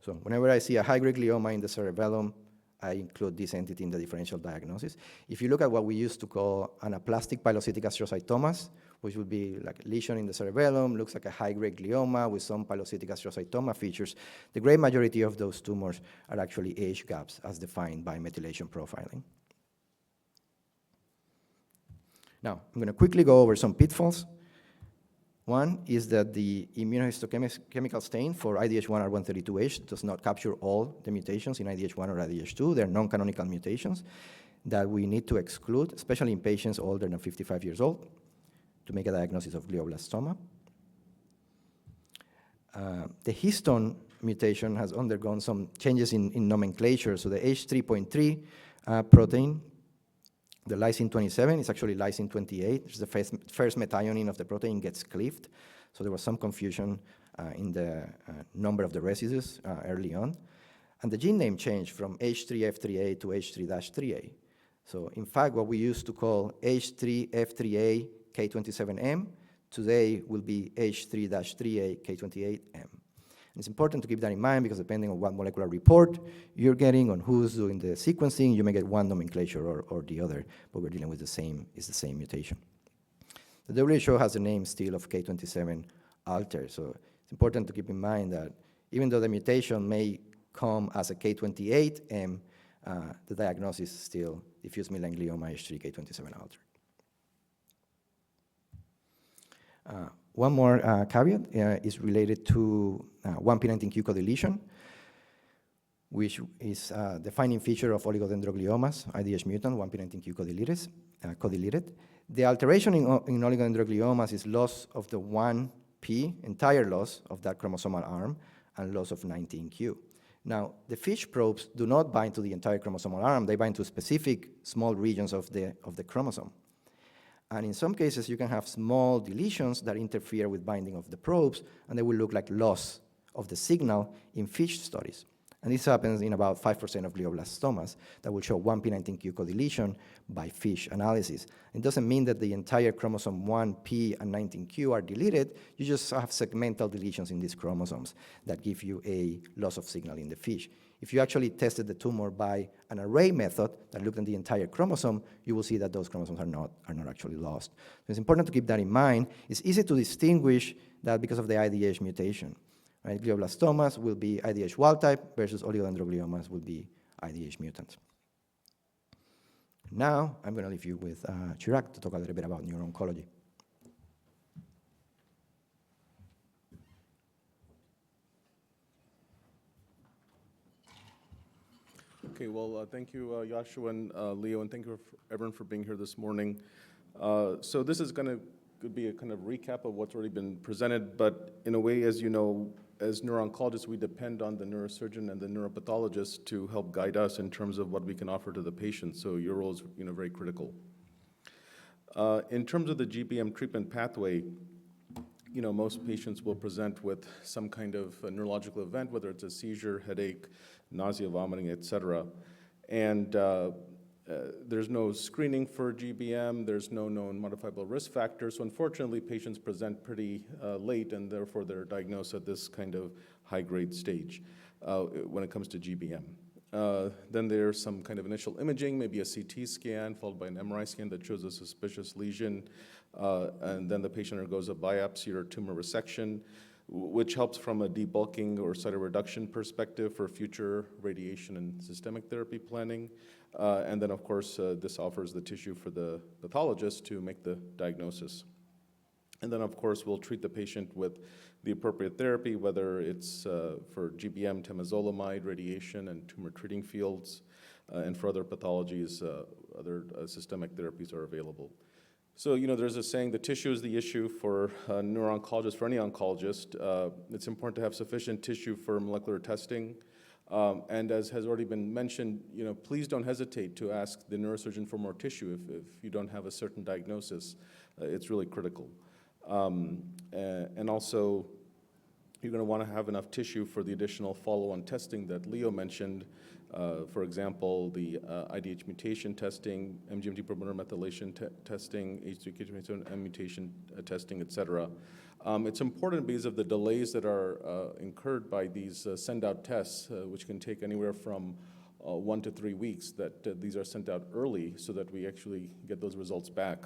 So whenever I see a high-grade glioma in the cerebellum, I include this entity in the differential diagnosis. If you look at what we used to call anaplastic pilocytic astrocytomas, which would be like a lesion in the cerebellum, looks like a high-grade glioma with some pilocytic astrocytoma features, the great majority of those tumors are actually age gaps as defined by methylation profiling. Now, I'm going to quickly go over some pitfalls. One is that the immunohistochemical stain for IDH1R132H does not capture all the mutations in IDH1 or IDH2. They're non-canonical mutations that we need to exclude, especially in patients older than 55 years old, to make a diagnosis of glioblastoma. The histone mutation has undergone some changes in nomenclature. So the H3.3 protein, the lysine 27 is actually lysine 28. It's the first methionine of the protein gets cleaved. So there was some confusion in the number of the residues early on. And the gene name changed from H3F3A to H3-3A. So in fact, what we used to call H3F3A K27M today will be H3-3A K28M. It's important to keep that in mind because depending on what molecular report you're getting, on who's doing the sequencing, you may get one nomenclature or the other, but we're dealing with the same mutation. The WHO has the name still of K27 altered, so it's important to keep in mind that even though the mutation may come as a K28M, the diagnosis is still diffuse midline glioma H3 K27 altered. One more caveat is related to 1p19q codeletion, which is a defining feature of oligodendrogliomas, IDH mutant, 1p19q codeleted. The alteration in oligodendrogliomas is loss of the 1p, entire loss of that chromosomal arm, and loss of 19q. Now, the FISH probes do not bind to the entire chromosomal arm. They bind to specific small regions of the chromosome. And in some cases, you can have small deletions that interfere with binding of the probes, and they will look like loss of the signal in FISH studies. And this happens in about 5% of glioblastomas that will show 1p19q codeletion by FISH analysis. It doesn't mean that the entire chromosome 1p and 19q are deleted. You just have segmental deletions in these chromosomes that give you a loss of signal in the FISH. If you actually tested the tumor by an array method that looked at the entire chromosome, you will see that those chromosomes are not actually lost. So it's important to keep that in mind. It's easy to distinguish that because of the IDH mutation. Right? Glioblastomas will be IDH wild type versus oligodendrogliomas will be IDH mutant. Now, I'm going to leave you with Chirag to talk a little bit about neuro-oncology.
Okay, well, thank you, Yashu and Leo, and thank you, everyone, for being here this morning. So this is could be a kind of recap of what's already been presented, but in a way, as you know, as neuro-oncologists, we depend on the neurosurgeon and the neuropathologist to help guide us in terms of what we can offer to the patient. So your role is, very critical. In terms of the GBM treatment pathway, most patients will present with some kind of a neurological event, whether it's a seizure, headache, nausea, vomiting, et cetera. And there's no screening for GBM. There's no known modifiable risk factors. So unfortunately, patients present pretty late, and therefore they're diagnosed at this kind of high-grade stage when it comes to GBM. Then there's some kind of initial imaging, maybe a CT scan followed by an MRI scan that shows a suspicious lesion. And then the patient undergoes a biopsy or tumor resection, which helps from a debulking or cytoreduction perspective for future radiation and systemic therapy planning. And then, of course, this offers the tissue for the pathologist to make the diagnosis. And then, of course, we'll treat the patient with the appropriate therapy, whether it's for GBM, temozolomide, radiation, and tumor treating fields, and for other pathologies, other systemic therapies are available. So, there's a saying, the tissue is the issue for a neuro-oncologist, for any oncologist. It's important to have sufficient tissue for molecular testing. And as has already been mentioned, please don't hesitate to ask the neurosurgeon for more tissue if you don't have a certain diagnosis. It's really critical. And also, you're going to want to have enough tissue for the additional follow-on testing that Leo mentioned. For example, the IDH mutation testing, MGMT promoter methylation testing, H3K27M mutation testing, et cetera. It's important because of the delays that are incurred by these send-out tests, which can take anywhere from 1 to 3 weeks, that these are sent out early so that we actually get those results back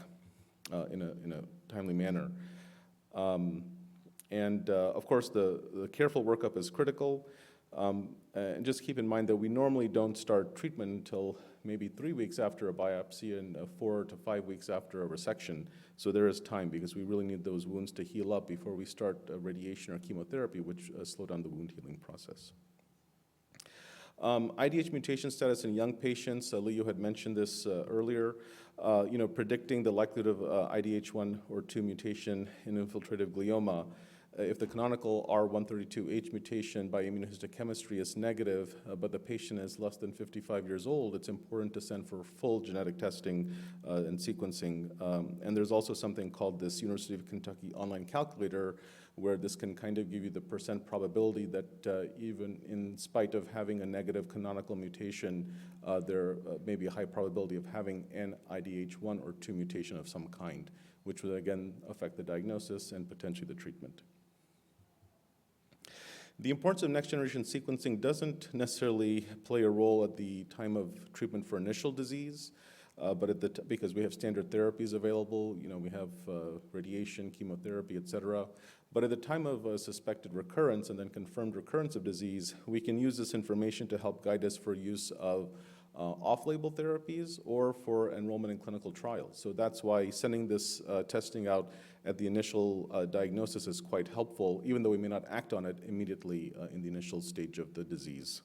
in a timely manner. Of course, the careful workup is critical. And just keep in mind that we normally don't start treatment until maybe 3 weeks after a biopsy and 4 to 5 weeks after a resection. So there is time because we really need those wounds to heal up before we start radiation or chemotherapy, which slow down the wound healing process. IDH mutation status in young patients, Leo had mentioned this earlier, predicting the likelihood of IDH1 or 2 mutation in infiltrative glioma. If the canonical R132H mutation by immunohistochemistry is negative, but the patient is less than 55 years old, it's important to send for full genetic testing and sequencing. And there's also something called this University of Kentucky online calculator, where this can kind of give you the percent probability that even in spite of having a negative canonical mutation, there may be a high probability of having an IDH1 or 2 mutation of some kind, which would again affect the diagnosis and potentially the treatment. The importance of next-generation sequencing doesn't necessarily play a role at the time of treatment for initial disease, but because we have standard therapies available, we have radiation, chemotherapy, et cetera. But at the time of suspected recurrence and then confirmed recurrence of disease, we can use this information to help guide us for use of off-label therapies or for enrollment in clinical trials. So that's why sending this testing out at the initial diagnosis is quite helpful, even though we may not act on it immediately in the initial stage of the disease.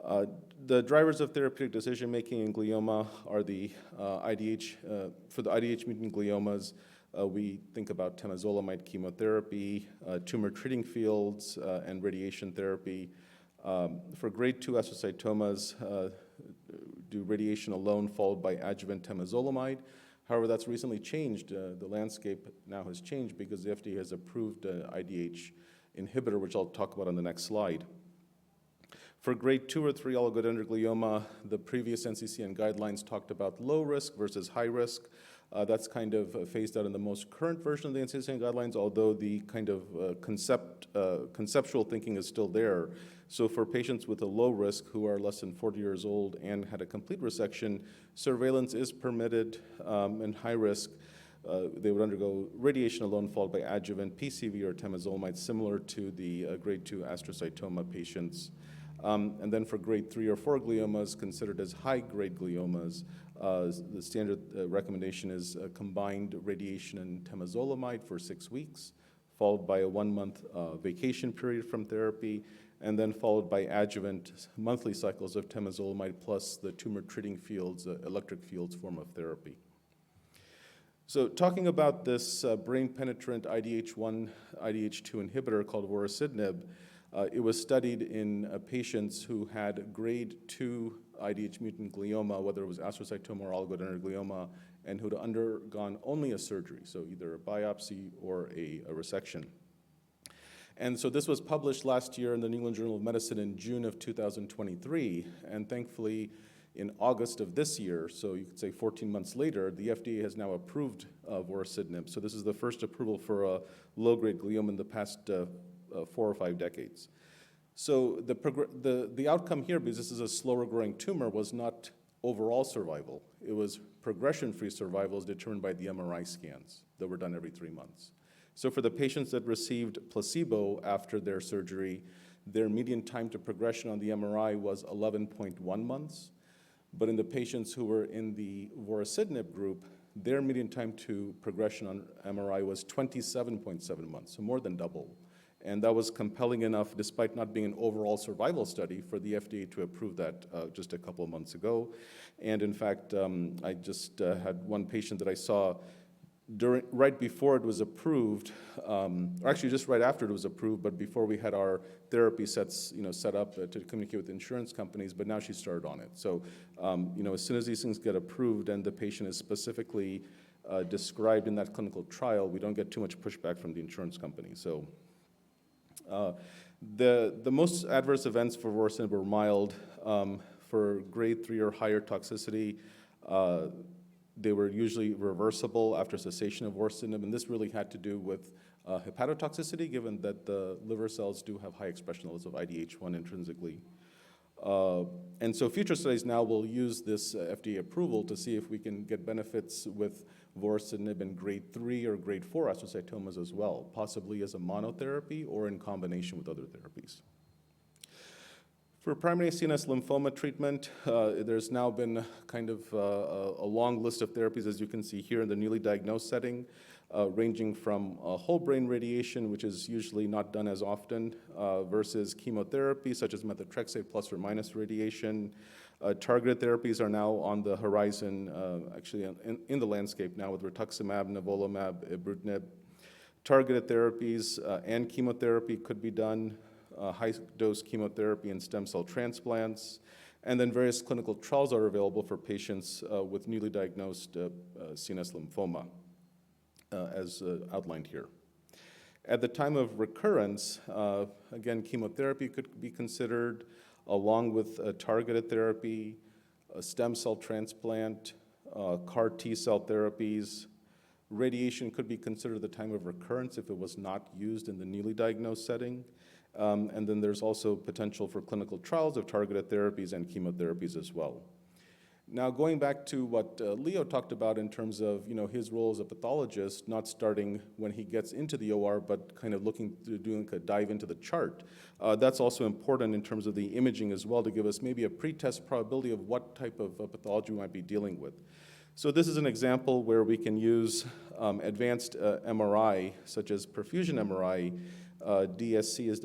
The drivers of therapeutic decision-making in glioma are the IDH. For the IDH mutant gliomas, we think about temozolomide chemotherapy, tumor treating fields, and radiation therapy. For grade 2 astrocytomas, do radiation alone followed by adjuvant temozolomide. However, that's recently changed. The landscape now has changed because the FDA has approved IDH inhibitor, which I'll talk about on the next slide. For grade 2 or 3 oligodendroglioma, the previous NCCN guidelines talked about low risk versus high risk. That's kind of phased out in the most current version of the NCCN guidelines, although the kind of conceptual thinking is still there. So for patients with a low risk who are less than 40 years old and had a complete resection, surveillance is permitted, and high risk, they would undergo radiation alone followed by adjuvant PCV or temozolomide, similar to the grade 2 astrocytoma patients. And then for grade 3 or 4 gliomas considered as high-grade gliomas, the standard recommendation is combined radiation and temozolomide for 6 weeks, followed by a 1-month vacation period from therapy, and then followed by adjuvant monthly cycles of temozolomide plus the tumor treating fields, electric fields form of therapy. So talking about this brain-penetrant IDH1, IDH2 inhibitor called vorasidenib, it was studied in patients who had grade 2 IDH mutant glioma, whether it was astrocytoma or oligodendroglioma, and who had undergone only a surgery, so either a biopsy or a resection. And so this was published last year in the New England Journal of Medicine in June of 2023, and thankfully in August of this year, so you could say 14 months later, the FDA has now approved vorasidenib. So this is the first approval for a low-grade glioma in the past 4 or 5 decades. So the outcome here, because this is a slower growing tumor, was not overall survival. It was progression-free survival as determined by the MRI scans that were done every 3 months. So for the patients that received placebo after their surgery, their median time to progression on the MRI was 11.1 months. But in the patients who were in the vorasidenib group, their median time to progression on MRI was 27.7 months, so more than double. And that was compelling enough, despite not being an overall survival study, for the FDA to approve that just a couple of months ago. And in fact, I just had one patient that I saw right before it was approved, or actually just right after it was approved, but before we had our therapy sets, set up to communicate with insurance companies. But now she started on it. So, as soon as these things get approved and the patient is specifically described in that clinical trial, we don't get too much pushback from the insurance company. So. The most adverse events for vorasidenib were mild. For grade 3 or higher toxicity, they were usually reversible after cessation of vorasidenib, and this really had to do with hepatotoxicity, given that the liver cells do have high expression levels of IDH1 intrinsically. And so future studies now will use this FDA approval to see if we can get benefits with vorasidenib in grade 3 or grade 4 astrocytomas as well, possibly as a monotherapy or in combination with other therapies. For primary CNS lymphoma treatment, there's now been kind of a long list of therapies, as you can see here in the newly diagnosed setting, ranging from whole brain radiation, which is usually not done as often, versus chemotherapy, such as methotrexate plus or minus radiation. Targeted therapies are now on the horizon, actually in the landscape now with rituximab, nivolumab, ibrutinib. Targeted therapies and chemotherapy could be done, high-dose chemotherapy and stem cell transplants, and then various clinical trials are available for patients with newly diagnosed CNS lymphoma, as outlined here. At the time of recurrence, again, chemotherapy could be considered, along with targeted therapy, a stem cell transplant, CAR T-cell therapies. Radiation could be considered at the time of recurrence if it was not used in the newly diagnosed setting. And then there's also potential for clinical trials of targeted therapies and chemotherapies as well. Now, going back to what Leo talked about in terms of his role as a pathologist, not starting when he gets into the OR, but kind of looking to doing a dive into the chart. That's also important in terms of the imaging as well, to give us maybe a pretest probability of what type of pathology we might be dealing with. So this is an example where we can use advanced MRI, such as perfusion MRI. DSC is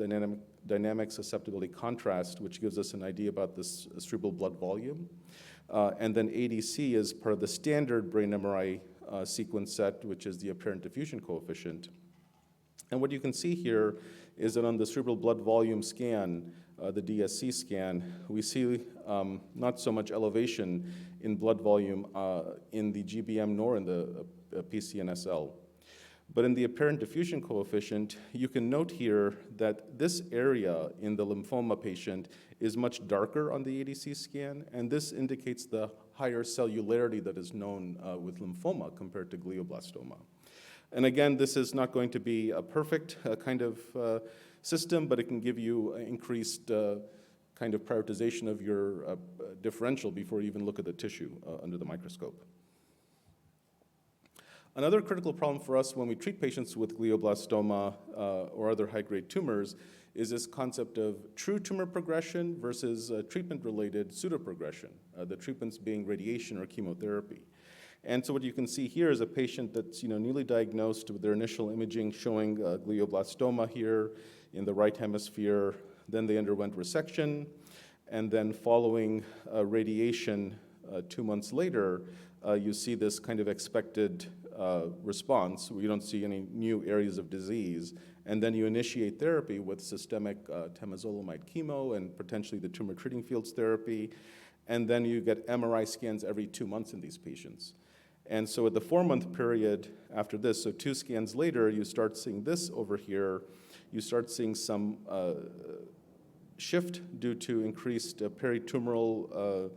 dynamic susceptibility contrast, which gives us an idea about this cerebral blood volume. And then ADC is part of the standard brain MRI sequence set, which is the apparent diffusion coefficient. And what you can see here is that on the cerebral blood volume scan, the DSC scan, we see not so much elevation in blood volume in the GBM nor in the PCNSL. But in the apparent diffusion coefficient, you can note here that this area in the lymphoma patient is much darker on the ADC scan, and this indicates the higher cellularity that is known with lymphoma compared to glioblastoma. And again, this is not going to be a perfect kind of system, but it can give you increased kind of prioritization of your differential before you even look at the tissue under the microscope. Another critical problem for us when we treat patients with glioblastoma or other high-grade tumors is this concept of true tumor progression versus treatment-related pseudoprogression, the treatments being radiation or chemotherapy. And so what you can see here is a patient that's newly diagnosed with their initial imaging showing glioblastoma here in the right hemisphere. Then they underwent resection, and then following radiation 2 months later, you see this kind of expected response. You don't see any new areas of disease. And then you initiate therapy with systemic temozolomide chemo and potentially the tumor treating fields therapy. And then you get MRI scans every 2 months in these patients. And so at the 4-month period after this, so 2 scans later, you start seeing this over here. You start seeing some shift due to increased peritumoral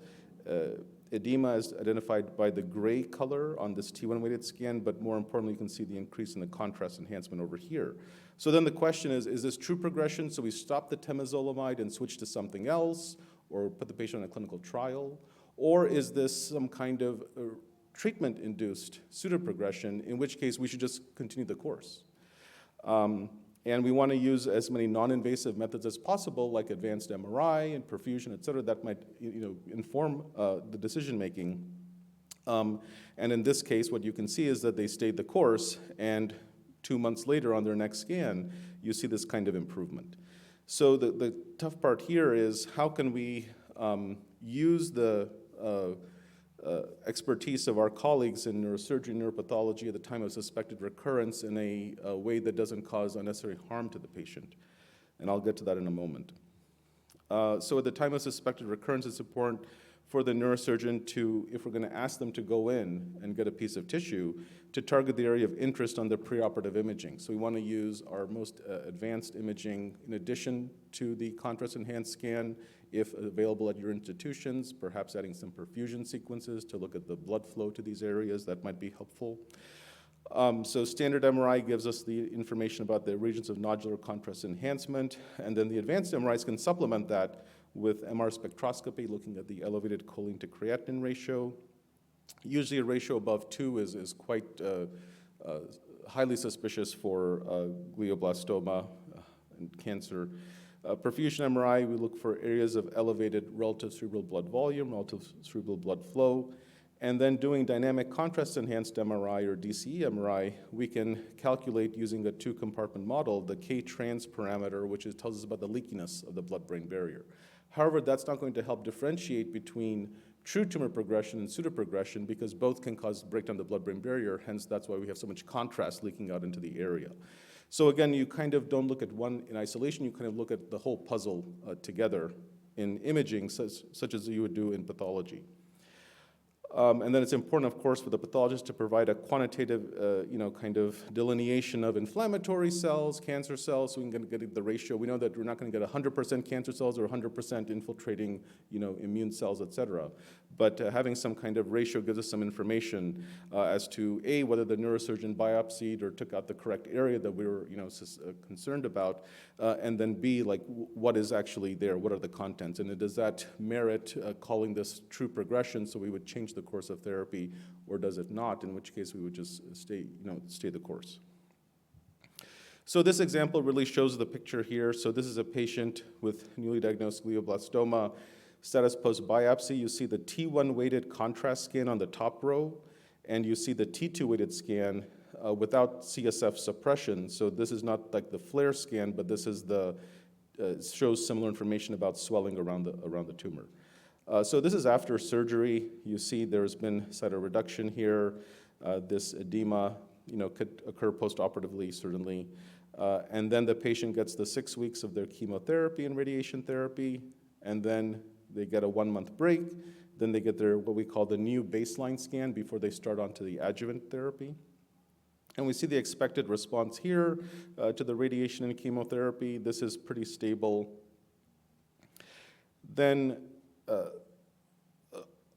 edema as identified by the gray color on this T1 weighted scan, but more importantly, you can see the increase in the contrast enhancement over here. So then the question is this true progression? So we stop the temozolomide and switch to something else, or put the patient on a clinical trial? Or is this some kind of treatment-induced pseudoprogression, in which case we should just continue the course? And we want to use as many non-invasive methods as possible, like advanced MRI and perfusion, et cetera, that might inform the decision-making. And in this case, what you can see is that they stayed the course, and 2 months later on their next scan, you see this kind of improvement. So the tough part here is how can we use the expertise of our colleagues in neurosurgery and neuropathology at the time of suspected recurrence in a way that doesn't cause unnecessary harm to the patient. And I'll get to that in a moment. So at the time of suspected recurrence, it's important for the neurosurgeon to, if we're going to ask them to go in and get a piece of tissue, to target the area of interest on the preoperative imaging. So we want to use our most advanced imaging in addition to the contrast-enhanced scan, if available at your institutions, perhaps adding some perfusion sequences to look at the blood flow to these areas. That might be helpful. So standard MRI gives us the information about the regions of nodular contrast enhancement, and then the advanced MRIs can supplement that with MR spectroscopy, looking at the elevated choline to creatinine ratio. Usually a ratio above 2 is quite highly suspicious for glioblastoma and cancer. Perfusion MRI, we look for areas of elevated relative cerebral blood volume, relative cerebral blood flow, and then doing dynamic contrast-enhanced MRI or DCE MRI, we can calculate using a 2-compartment model the K-trans parameter, which tells us about the leakiness of the blood-brain barrier. However, that's not going to help differentiate between true tumor progression and pseudoprogression because both can cause breakdown of the blood-brain barrier, hence that's why we have so much contrast leaking out into the area. So again, you kind of don't look at one in isolation, you kind of look at the whole puzzle together in imaging, such as you would do in pathology. And then it's important, of course, for the pathologist to provide a quantitative, kind of delineation of inflammatory cells, cancer cells, so we can get the ratio. We know that we're not going to get 100% cancer cells or 100% infiltrating, immune cells, et cetera. But having some kind of ratio gives us some information as to, A, whether the neurosurgeon biopsied or took out the correct area that we were, concerned about, and then B, like, what is actually there? What are the contents? And does that merit calling this true progression, so we would change the course of therapy, or does it not, in which case we would just stay the course. So this example really shows the picture here. So this is a patient with newly diagnosed glioblastoma, status post-biopsy. You see the T1 weighted contrast scan on the top row, and you see the T2 weighted scan without CSF suppression. So this is not like the FLAIR scan, but this is shows similar information about swelling around the tumor. So this is after surgery. You see there's been cytoreduction here. This edema, could occur post-operatively, certainly. And then the patient gets the 6 weeks of their chemotherapy and radiation therapy, and then they get a 1-month break. Then they get their, what we call the new baseline scan before they start onto the adjuvant therapy. And we see the expected response here to the radiation and chemotherapy. This is pretty stable. Then,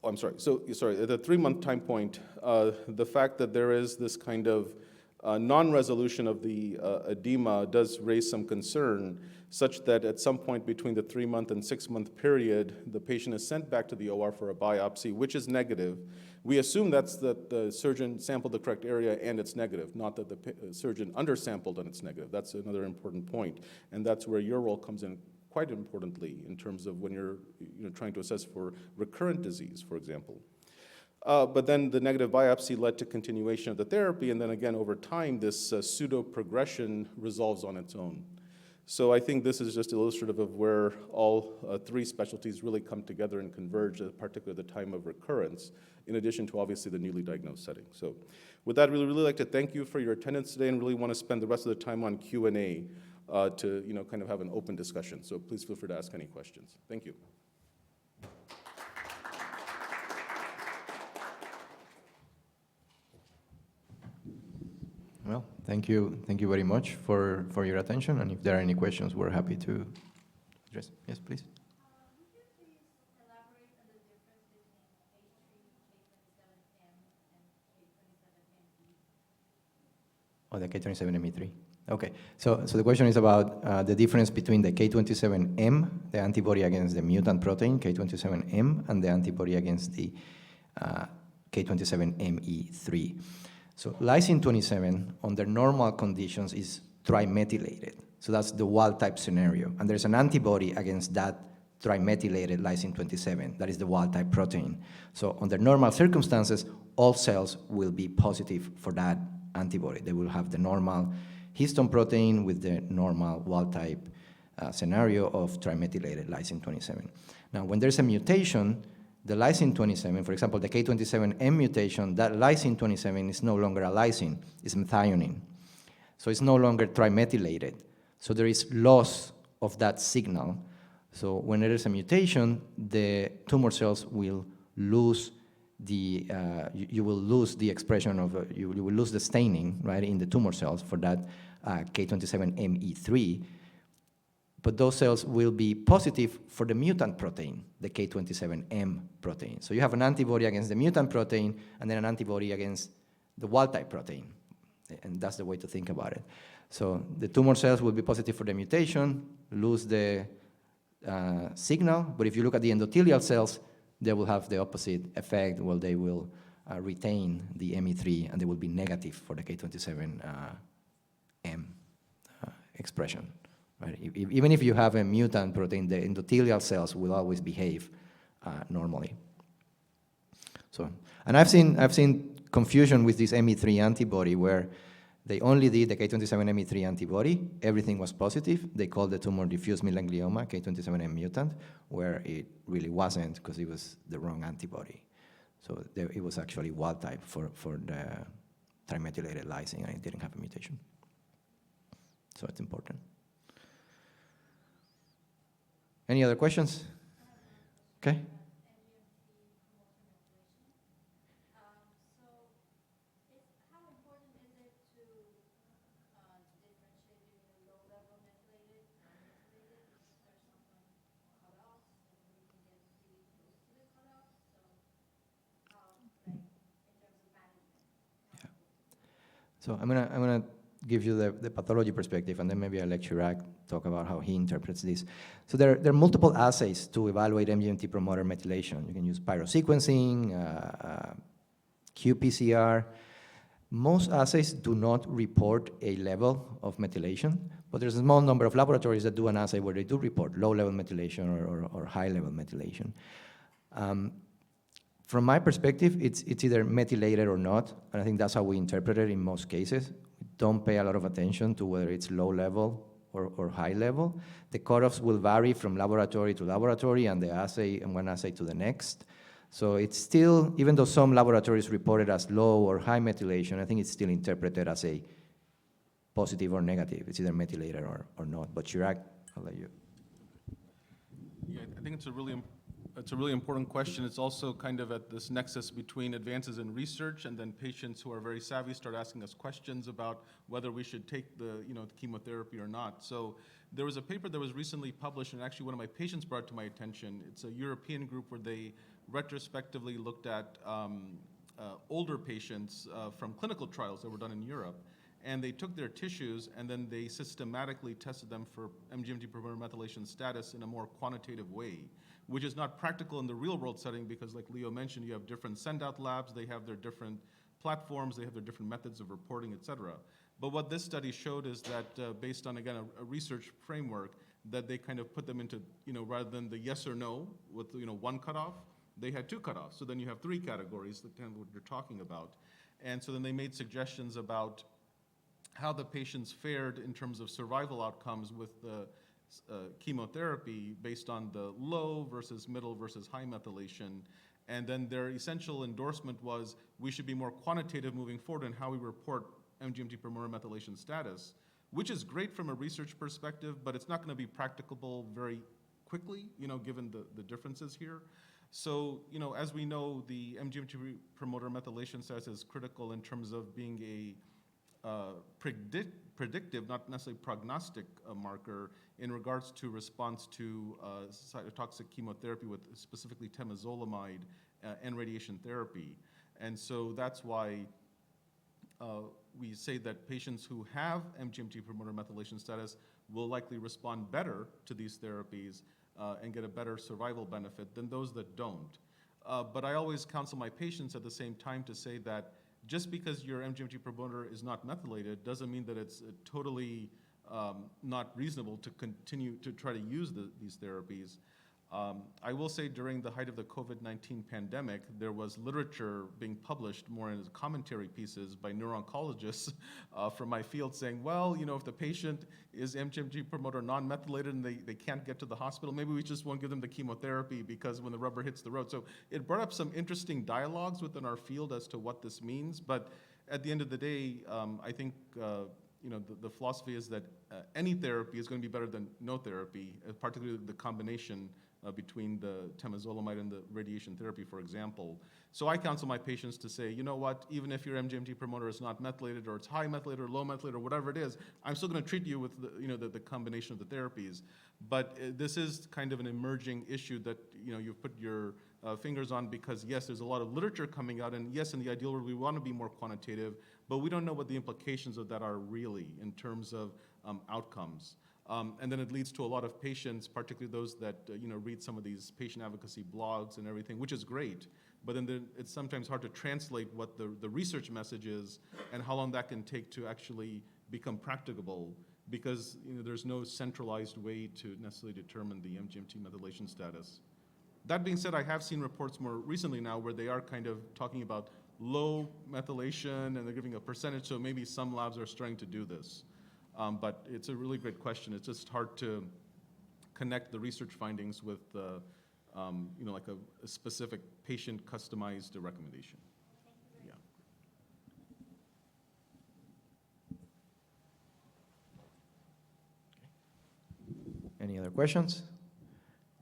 I'm sorry, at the 3-month time point, the fact that there is this kind of non-resolution of the edema does raise some concern, such that at some point between the 3-month and 6-month period, the patient is sent back to the OR for a biopsy, which is negative. We assume that's that the surgeon sampled the correct area and it's negative, not that the surgeon undersampled and it's negative. That's another important point, and that's where your role comes in quite importantly in terms of when you're trying to assess for recurrent disease, for example. But then the negative biopsy led to continuation of the therapy, and then again over time this pseudo-progression resolves on its own. So I think this is just illustrative of where all 3 specialties really come together and converge, particularly at the time of recurrence, in addition to obviously the newly diagnosed setting. So with that, we'd really like to thank you for your attendance today and really want to spend the rest of the time on Q&A to kind of have an open discussion. So please feel free to ask any questions. Thank you.
Well, thank you very much for your attention, and if there are any questions, we're happy to address. Yes, please.
Would you please elaborate on the difference between K3, K27M, and K27ME?
Oh, the K27ME3. Okay, so the question is about the difference between the K27M, the antibody against the mutant protein, K27M, and the antibody against the K27ME3. So lysine 27 under normal conditions is trimethylated. So that's the wild type scenario. And there's an antibody against that trimethylated lysine 27. That is the wild-type protein. So under normal circumstances, all cells will be positive for that antibody. They will have the normal histone protein with the normal wild-type scenario of trimethylated lysine 27. Now, when there's a mutation, the lysine 27, for example, the K27M mutation, that lysine 27 is no longer a lysine, it's methionine. So it's no longer trimethylated. So there is loss of that signal. So when there is a mutation, the tumor cells will lose the, you will lose the expression of, you will lose the staining, right, in the tumor cells for that K27ME3. But those cells will be positive for the mutant protein, the K27M protein. So you have an antibody against the mutant protein and then an antibody against the wild-type protein. And that's the way to think about it. So the tumor cells will be positive for the mutation, lose the signal, but if you look at the endothelial cells, they will have the opposite effect. Well, they will retain the ME3 and they will be negative for the K27M expression. Right? Even if you have a mutant protein, the endothelial cells will always behave normally. So, and I've seen confusion with this ME3 antibody where they only did the K27ME3 antibody, everything was positive. They called the tumor diffuse midline glioma, K27M mutant, where it really wasn't because it was the wrong antibody. So it was actually wild type for the trimethylated lysine, and it didn't have a mutation. So it's important. Any other questions? Okay. So I'm gonna give you the pathology perspective, and then maybe I'll let Chirag talk about how he interprets this. So there are multiple assays to evaluate MGMT promoter methylation. You can use pyrosequencing, qPCR. Most assays do not report a level of methylation, but there's a small number of laboratories that do an assay where they do report low-level methylation or high-level methylation. From my perspective, it's either methylated or not, and I think that's how we interpret it in most cases. We don't pay a lot of attention to whether it's low level or high level. The cutoffs will vary from laboratory to laboratory and the assay and one assay to the next. So it's still, even though some laboratories report it as low or high methylation, I think it's still interpreted as a positive or negative. It's either methylated or not. But Chirag, I'll let you.
Yeah, I think it's a really important question. It's also kind of at this nexus between advances in research and then patients who are very savvy start asking us questions about whether we should take the chemotherapy or not. So there was a paper that was recently published, and actually one of my patients brought to my attention. It's a European group where they retrospectively looked at older patients from clinical trials that were done in Europe. And they took their tissues and then they systematically tested them for MGMT promoter methylation status in a more quantitative way, which is not practical in the real world setting because, like Leo mentioned, you have different send-out labs, they have their different platforms, they have their different methods of reporting, et cetera. But what this study showed is that based on, again, a research framework, that they kind of put them into, rather than the yes or no with, one cutoff, they had two cutoffs. So then you have three categories, the kind of what you're talking about. And so then they made suggestions about how the patients fared in terms of survival outcomes with the chemotherapy based on the low versus middle versus high methylation. And then their essential endorsement was we should be more quantitative moving forward in how we report MGMT promoter methylation status, which is great from a research perspective, but it's not going to be practicable very quickly, given the differences here. So, as we know, the MGMT promoter methylation status is critical in terms of being a predictive, not necessarily prognostic marker in regards to response to cytotoxic chemotherapy with specifically temozolomide and radiation therapy. And so that's why we say that patients who have MGMT promoter methylation status will likely respond better to these therapies and get a better survival benefit than those that don't. But I always counsel my patients at the same time to say that just because your MGMT promoter is not methylated doesn't mean that it's totally not reasonable to continue to try to use these therapies. I will say during the height of the COVID-19 pandemic, there was literature being published more as commentary pieces by neuro-oncologists from my field saying, well, you know, if the patient is MGMT promoter non-methylated and they can't get to the hospital, maybe we just won't give them the chemotherapy because when the rubber hits the road. So it brought up some interesting dialogues within our field as to what this means. But at the end of the day, I think you know, the philosophy is that any therapy is going to be better than no therapy, particularly the combination between the temozolomide and the radiation therapy, for example. So I counsel my patients to say, you know what, even if your MGMT promoter is not methylated or it's high methylated or low methylated or whatever it is, I'm still going to treat you with the, you know, the combination of the therapies. But this is kind of an emerging issue that, you know, you've put your fingers on because yes, there's a lot of literature coming out, and yes, in the ideal world, we want to be more quantitative, but we don't know what the implications of that are really in terms of outcomes. And then it leads to a lot of patients, particularly those that you know, read some of these patient advocacy blogs and everything, which is great. But then it's sometimes hard to translate what the research message is and how long that can take to actually become practicable, because you know, there's no centralized way to necessarily determine the MGMT methylation status. That being said, I have seen reports more recently now where they are kind of talking about low methylation and they're giving a percentage, so maybe some labs are starting to do this. But it's a really great question. It's just hard to connect the research findings with, you know, like a specific patient customized recommendation. Yeah.
Any other questions?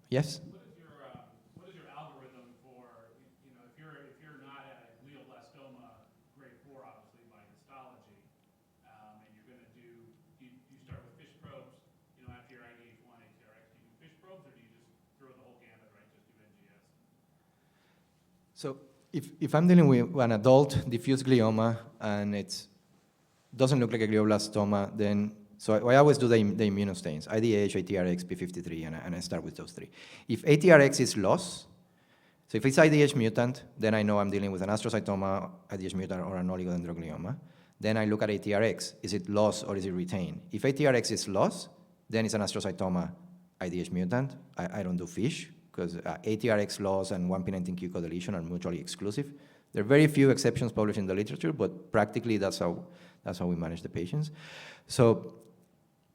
Yes?
What is your algorithm for, you know, if you're not at a glioblastoma grade 4, obviously by histology, and you're going to do you start with FISH probes, you know, after your IDH1 ATRX, do you do FISH probes or do you just throw the whole gamut, right? Just do NGS?
So if I'm dealing with an adult diffuse glioma and it doesn't look like a glioblastoma, then so I always do the immunostains, IDH, ATRX, P53, and I start with those three. If ATRX is lost, so if it's IDH mutant, then I know I'm dealing with an astrocytoma, IDH mutant, or an oligodendroglioma. Then I look at ATRX. Is it lost or is it retained? If ATRX is lost, then it's an astrocytoma, IDH mutant. I don't do FISH because ATRX loss and 1p19q co-deletion are mutually exclusive. There are very few exceptions published in the literature, but practically that's how we manage the patients. So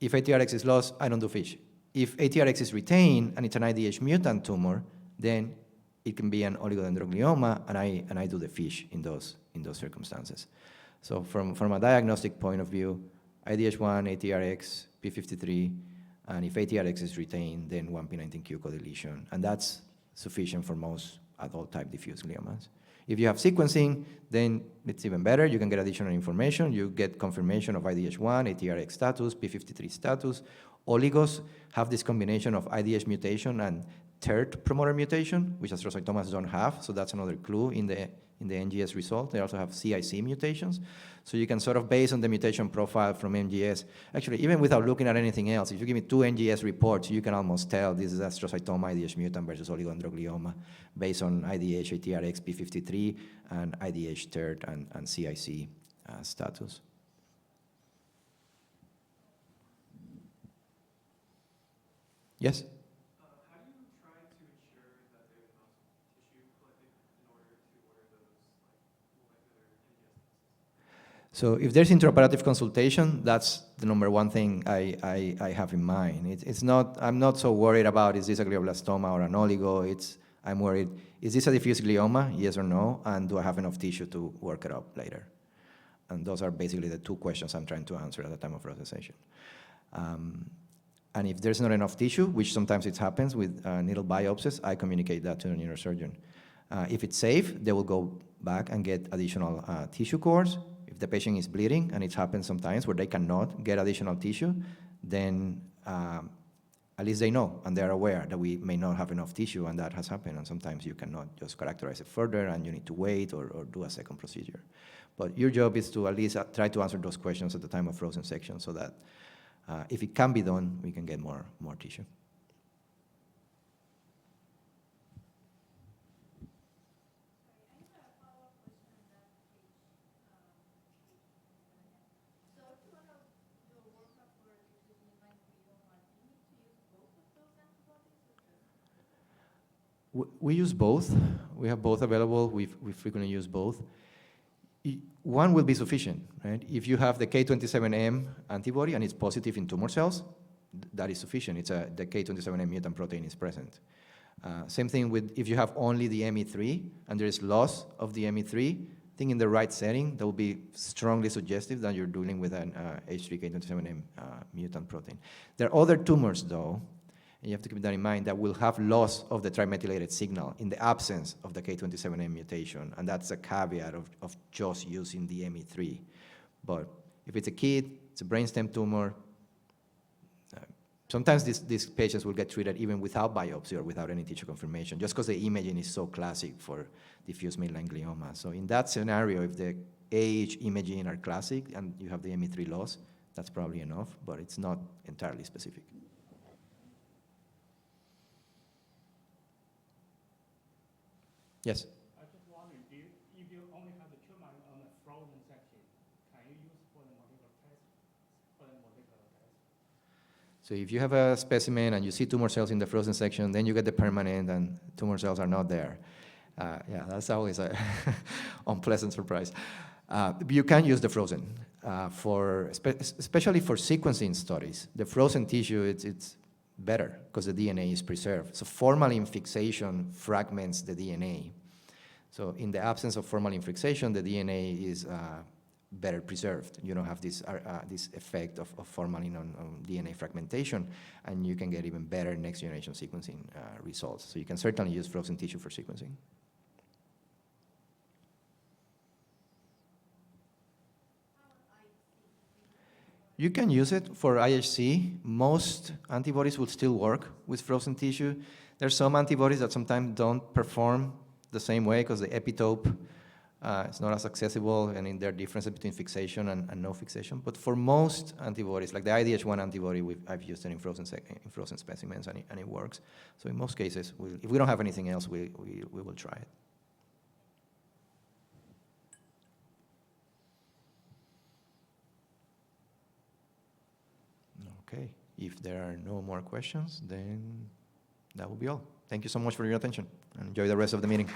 if ATRX is lost, I don't do FISH. If ATRX is retained and it's an IDH mutant tumor, then it can be an oligodendroglioma, and I do the FISH in those circumstances. So from a diagnostic point of view, IDH1, ATRX, P53, and if ATRX is retained, then 1p19q co-deletion, and that's sufficient for most adult-type diffuse gliomas. If you have sequencing, then it's even better. You can get additional information. You get confirmation of IDH1, ATRX status, P53 status. Oligos have this combination of IDH mutation and third promoter mutation, which astrocytomas don't have, so that's another clue in the NGS result. They also have CIC mutations. So you can sort of, based on the mutation profile from NGS, actually, even without looking at anything else, if you give me 2 NGS reports, you can almost tell this is astrocytoma IDH mutant versus oligodendroglioma based on IDH, ATRX, P53, and IDH third and CIC status. Yes?
How do you try to ensure that there's enough tissue collected in order to order those molecular NGS tests?
So if there's intraoperative consultation, that's the number one thing I have in mind. It's not, I'm not so worried about is this a glioblastoma or an oligo. I'm worried, is this a diffuse glioma, yes or no, and do I have enough tissue to work it up later? And those are basically the 2 questions I'm trying to answer at the time of processation. And if there's not enough tissue, which sometimes it happens with needle biopsies, I communicate that to the neurosurgeon. If it's safe, they will go back and get additional tissue cores. If the patient is bleeding, and it happens sometimes where they cannot get additional tissue, then at least they know and they're aware that we may not have enough tissue, and that has happened, and sometimes you cannot just characterize it further and you need to wait or do a second procedure. But your job is to at least try to answer those questions at the time of frozen section so that if it can be done, we can get more tissue. We use both. We have both available. We frequently use both. One will be sufficient, right? If you have the K27M antibody and it's positive in tumor cells, that is sufficient. It's the K27M mutant protein is present. Same thing with if you have only the ME3 and there is loss of the ME3, I think in the right setting, that will be strongly suggestive that you're dealing with an H3K27M mutant protein. There are other tumors, though, and you have to keep that in mind, that will have loss of the trimethylated signal in the absence of the K27M mutation, and that's a caveat of just using the ME3. But if it's a kid, it's a brainstem tumor, sometimes these patients will get treated even without biopsy or without any tissue confirmation, just because the imaging is so classic for diffuse midline glioma. So in that scenario, if the age imaging are classic and you have the ME3 loss, that's probably enough, but it's not entirely specific. Yes?
I just wondering, if you only have the tumor on the frozen section, can you use for the molecular test?
So if you have a specimen and you see tumor cells in the frozen section, then you get the permanent and tumor cells are not there. Yeah, that's always an unpleasant surprise. You can use the frozen, especially for sequencing studies. The frozen tissue, it's better because the DNA is preserved. So formalin fixation fragments the DNA. So in the absence of formalin fixation, the DNA is better preserved. You don't have this effect of formalin on DNA fragmentation, and you can get even better next generation sequencing results. So you can certainly use frozen tissue for sequencing. You can use it for IHC. Most antibodies will still work with frozen tissue. There's some antibodies that sometimes don't perform the same way because the epitope is not as accessible, and there are differences between fixation and no fixation. But for most antibodies, like the IDH1 antibody, I've used it in frozen specimens, and it works. So in most cases, if we don't have anything else, we will try it. Okay, if there are no more questions, then that will be all. Thank you so much for your attention, and enjoy the rest of the meeting.